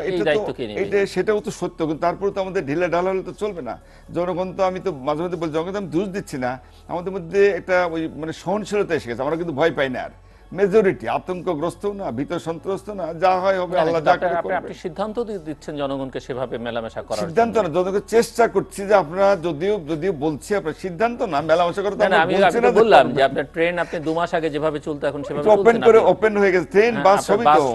এটা সেটাও তো সত্য, কিন্তু তারপরে তো আমাদের ঢিলে ঢালা হলে তো চলবে না। জনগণ তো, আমি তো মাঝে মধ্যে বলি, জনগণ আমি দোষ দিচ্ছি না, আমাদের মধ্যে একটা ওই মানে সহনশীলতা এসে গেছে, আমরা কিন্তু ভয় পাই না আর। মেজরিটি আতঙ্কগ্রস্ত না, ভীত সন্ত্রস্ত না, যা হয় হবে, আল্লাহ যা করে করবে। আপনি সিদ্ধান্ত দিচ্ছেন জনগণকে সেভাবে মেলামেশা করার। সিদ্ধান্ত না, জনগণকে চেষ্টা করছি যে আপনারা যদিও বলছি, আপনার সিদ্ধান্ত না, মেলামেশা করে। আমি বললাম যে আপনার ট্রেন আপনি 2 মাস আগে যেভাবে চলতো এখন সেভাবে ওপেন করে, ওপেন হয়ে গেছে ট্রেন, বাস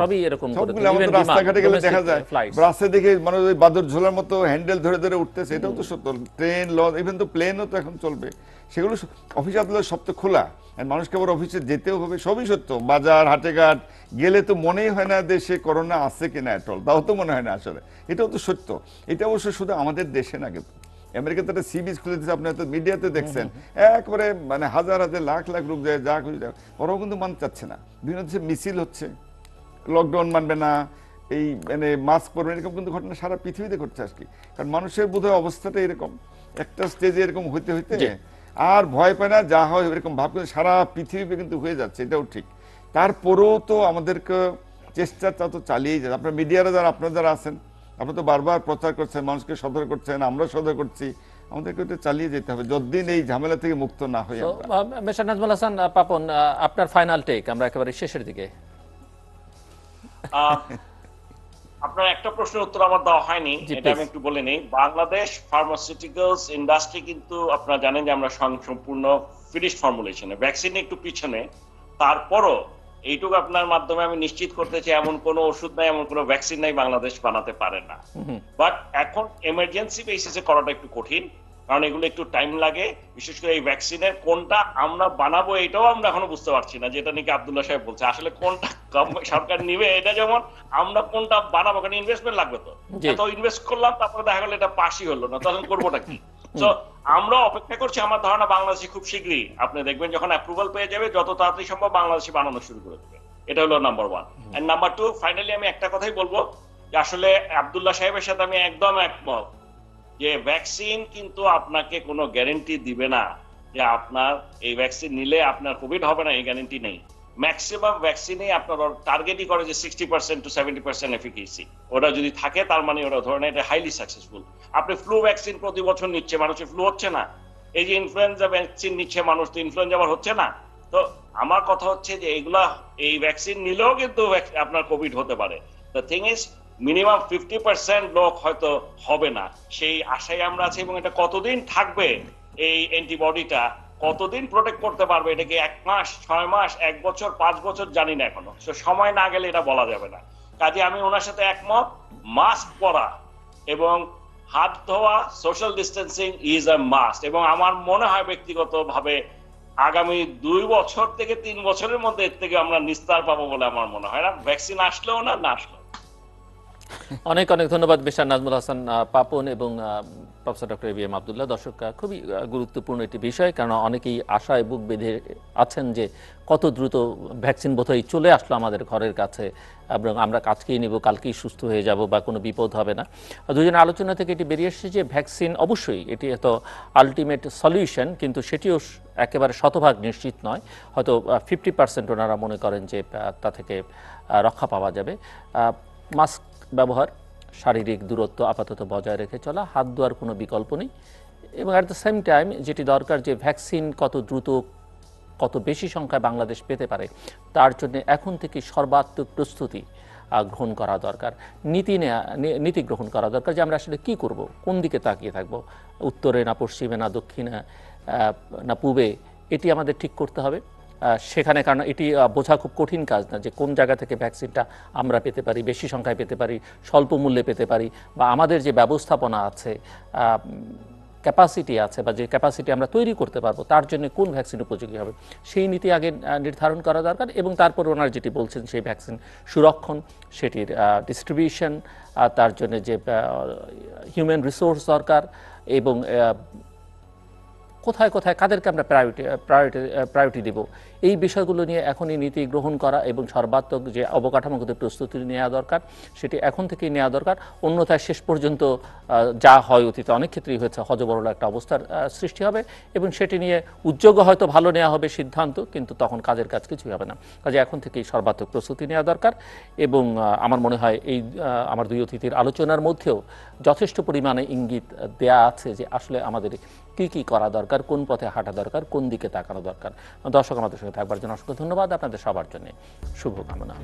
সবই এরকম করে। সবগুলো আমাদের রাস্তাঘাটে গেলে দেখা যায়, বাসে দেখে মানে ওই বাদুর ঝোলার মতো হ্যান্ডেল ধরে ধরে উঠতেছে, এটাও তো সত্য। ট্রেন, লঞ্চ, ইভেন তো প্লেনও তো এখন চলবে, সেগুলো অফিস আদালত সব তো খোলা, মানুষকে আবার অফিসে যেতেও হবে, সবই সত্য। বাজার হাটেঘাট গেলে তো মনেই হয় না দেশে করোনা আছে কিনা, এটল তাও তো মনে হয় না আসলে, এটাও তো সত্য। এটা অবশ্য শুধু আমাদের দেশে না, কিন্তু আমেরিকাতে একটা সি বিচ খুলে দিচ্ছে, আপনি হয়তো মিডিয়াতে দেখছেন, একবারে মানে হাজার হাজার লাখ লাখ লোক যায়, যা খুঁজে যায়, ওরাও কিন্তু মানতে চাচ্ছে না। বিভিন্ন দেশে মিছিল হচ্ছে, লকডাউন মানবে না, এই মানে মাস্ক পরবেন, এরকম কিন্তু ঘটনা সারা পৃথিবীতে ঘটছে আজকে। কারণ মানুষের বোধহয় অবস্থাটা এরকম, একটা স্টেজে এরকম হইতে হইতে আর ভয় পায় না, যা হয় এরকম ভাব সারা পৃথিবীতে কিন্তু হয়ে যাচ্ছে, এটাও ঠিক। তারপরেও তো আমাদেরকে চেষ্টা তো চালিয়েই যায়। আপনার মিডিয়ারা যারা, আপনারা যারা আছেন, আপনারা তো বারবার প্রচার করছেন, মানুষকে সতর্ক করছেন, আমরা সতর্ক করছি, আমাদেরকে এটা চালিয়ে যেতে হবে যতদিন এই ঝামেলা থেকে মুক্ত না হই। মিস্টার নাজমুল হাসান পাপন, আপনার ফাইনাল টেক, আমরা একেবারে শেষের দিকে। আপনার একটা প্রশ্নের উত্তর আমার দেওয়া হয়নি, এটা আমি একটু বলে নেই। বাংলাদেশ ফার্মাসিউটিক্যালস ইন্ডাস্ট্রি কিন্তু আপনারা জানেন যে আমরা সম্পূর্ণ ফিনিশড ফর্মুলেশনে, ভ্যাকসিন একটু পিছনে, তারপরও এইটুকু আপনার মাধ্যমে আমি নিশ্চিত করতে চাই, এমন কোনো ওষুধ নাই, এমন কোনো ভ্যাকসিন নাই বাংলাদেশ বানাতে পারে না। বাট এখন এমার্জেন্সি বেসিসে করাটা একটু কঠিন, কারণ এগুলো একটু টাইম লাগে। বিশেষ করে এই ভ্যাকসিনের কোনটা আমরা বানাবো এটাও আমরা এখনো বুঝতে পারছি না, যেটা নাকি আব্দুল্লাহ সাহেব বলছে। আসলে কোনটা সরকার নিবে, এটা যেমন আমরা কোনটা বানাবো, কারণ ইনভেস্টমেন্ট লাগবে, তো এত ইনভেস্ট করলাম, তারপরে দেখা গেল এটা পাশই হলো না, তখন করবোটা কি? তো আমরা অপেক্ষা করছি। আমার ধারণা বাংলাদেশে খুব শীঘ্রই আপনি দেখবেন, যখন অ্যাপ্রুভাল পেয়ে যাবে, যত তাড়াতাড়ি সম্ভব বাংলাদেশে বানানো শুরু করে দেবে। এটা হলো নাম্বার 1। এন্ড নাম্বার 2, ফাইনালি আমি একটা কথাই বলবো, যে আসলে আব্দুল্লাহ সাহেবের সাথে আমি একদম একমত, যে ভ্যাকসিন কিন্তু আপনাকে কোনো গ্যারান্টি দিবে না যে আপনার এই ভ্যাকসিন নিলে আপনার কোভিড হবে না, এই গ্যারান্টি নেই। ম্যাক্সিমাম ভ্যাকসিনে আপনার টার্গেটই করে যে 60% to 70% এফিকেসি, ওটা যদি থাকে তার মানে ওরা ধরে নেয় এটা হাইলি সাকসেসফুল। আপনি ফ্লু ভ্যাকসিন প্রতি বছর নিচ্ছে, মানুষের ফ্লু হচ্ছে না। এই যে ইনফ্লুয়েঞ্জা ভ্যাকসিন নিচ্ছে মানুষ, তো ইনফ্লুয়েঞ্জা আবার হচ্ছে না। তো আমার কথা হচ্ছে যে এইগুলা, এই ভ্যাকসিন নিলেও কিন্তু আপনার কোভিড হতে পারে। দ্য থিং ইজ, মিনিমাম 50% লোক হয়তো হবে না, সেই আশায় আমরা আছি। এবং এটা কতদিন থাকবে, এই অ্যান্টিবডিটা কতদিন প্রোটেক্ট করতে পারবে, এটা কি 1 মাস, 6 মাস, 1 বছর, 5 বছর, জানি না এখনো। সময় না গেলে এটা বলা যাবে না। কাজে আমি ওনার সাথে একমত, মাস্ক পরা এবং হাত ধোয়া, social distancing is a must. এবং আমার মনে হয় ব্যক্তিগতভাবে আগামী 2 বছর থেকে 3 বছরের মধ্যে এর থেকে আমরা নিস্তার পাবো বলে আমার মনে হয় না, ভ্যাকসিন আসলেও না আসলেও। অনেক অনেক ধন্যবাদ মিস্টার নাজমুল হাসান পাপন এবং প্রফেসর ডক্টর এবিএম আব্দুল্লাহ। দর্শক, খুবই গুরুত্বপূর্ণ একটি বিষয়, কারণ অনেকেই আশায় বুক বেঁধে আছেন যে কত দ্রুত ভ্যাকসিন বোধহয় চলে আসলো আমাদের ঘরের কাছে, এবং আমরা আজকেই নেব, কালকেই সুস্থ হয়ে যাব বা কোনো বিপদ হবে না। দুজনের আলোচনা থেকে এটি বেরিয়ে এসেছে যে ভ্যাকসিন অবশ্যই এটি এত আলটিমেট সলিউশন, কিন্তু সেটিও একেবারে শতভাগ নিশ্চিত নয়। হয়তো 50% ওনারা মনে করেন যে তা থেকে রক্ষা পাওয়া যাবে। মাস্ক ব্যবহার, শারীরিক দূরত্ব আপাতত বজায় রেখে চলা, হাত ধোয়ার কোনো বিকল্প নেই। এবং অ্যাট দ্য সেম টাইম যেটি দরকার, যে ভ্যাকসিন কত দ্রুত, কত বেশি সংখ্যায় বাংলাদেশ পেতে পারে, তার জন্য এখন থেকে সর্বাত্মক প্রস্তুতি গ্রহণ করা দরকার, নীতি গ্রহণ করা দরকার, যে আমরা আসলে কী করব, কোন দিকে তাকিয়ে থাকব, উত্তরে না পশ্চিমে না দক্ষিণে না পূবে, এটি আমাদের ঠিক করতে হবে সেখানে। কারণ এটি বোঝা খুব কঠিন কাজ না, যে কোন জায়গা থেকে ভ্যাকসিনটা আমরা পেতে পারি, বেশি সংখ্যায় পেতে পারি, স্বল্প মূল্যে পেতে পারি, বা আমাদের যে ব্যবস্থাপনা আছে, ক্যাপাসিটি আছে, বা যে ক্যাপাসিটি আমরা তৈরি করতে পারবো, তার জন্য কোন ভ্যাকসিন উপযোগী হবে, সেই নীতি আগে নির্ধারণ করা দরকার। এবং তারপর ওনারা যেটি বলছেন, সেই ভ্যাকসিন সুরক্ষণ, সেটির ডিস্ট্রিবিউশন, তার জন্য যে হিউম্যান রিসোর্স দরকার, এবং কোথায় কোথায় কাদেরকে আমরা প্রায়োরিটি দেব, এই বিষয়গুলো নিয়ে এখনই নীতি গ্রহণ করা এবং সর্বাত্মক যে অবকাঠামোগত প্রস্তুতি নেওয়া দরকার সেটি এখন থেকেই নেওয়া দরকার। অন্যথায় শেষ পর্যন্ত যা হয় অতীতে অনেক ক্ষেত্রেই হয়েছে, হজবরল একটা অবস্থার সৃষ্টি হবে এবং সেটি নিয়ে উদ্যোগ হয়তো ভালো নেওয়া হবে সিদ্ধান্ত, কিন্তু তখন কাজের কাজ কিছুই হবে না। কাজে এখন থেকেই সর্বাত্মক প্রস্তুতি নেওয়া দরকার এবং আমার মনে হয় এই আমার দুই অতিথির আলোচনার মধ্যেও যথেষ্ট পরিমাণে ইঙ্গিত দেয়া আছে যে আসলে আমাদের কি কি করা দরকার, কোন পথে হাঁটা দরকার, কোন দিকে তাকানো দরকার। দর্শক আমাদের সঙ্গে থাকবার জন্য অসংখ্য ধন্যবাদ। আপনাদের সবার জন্য শুভকামনা।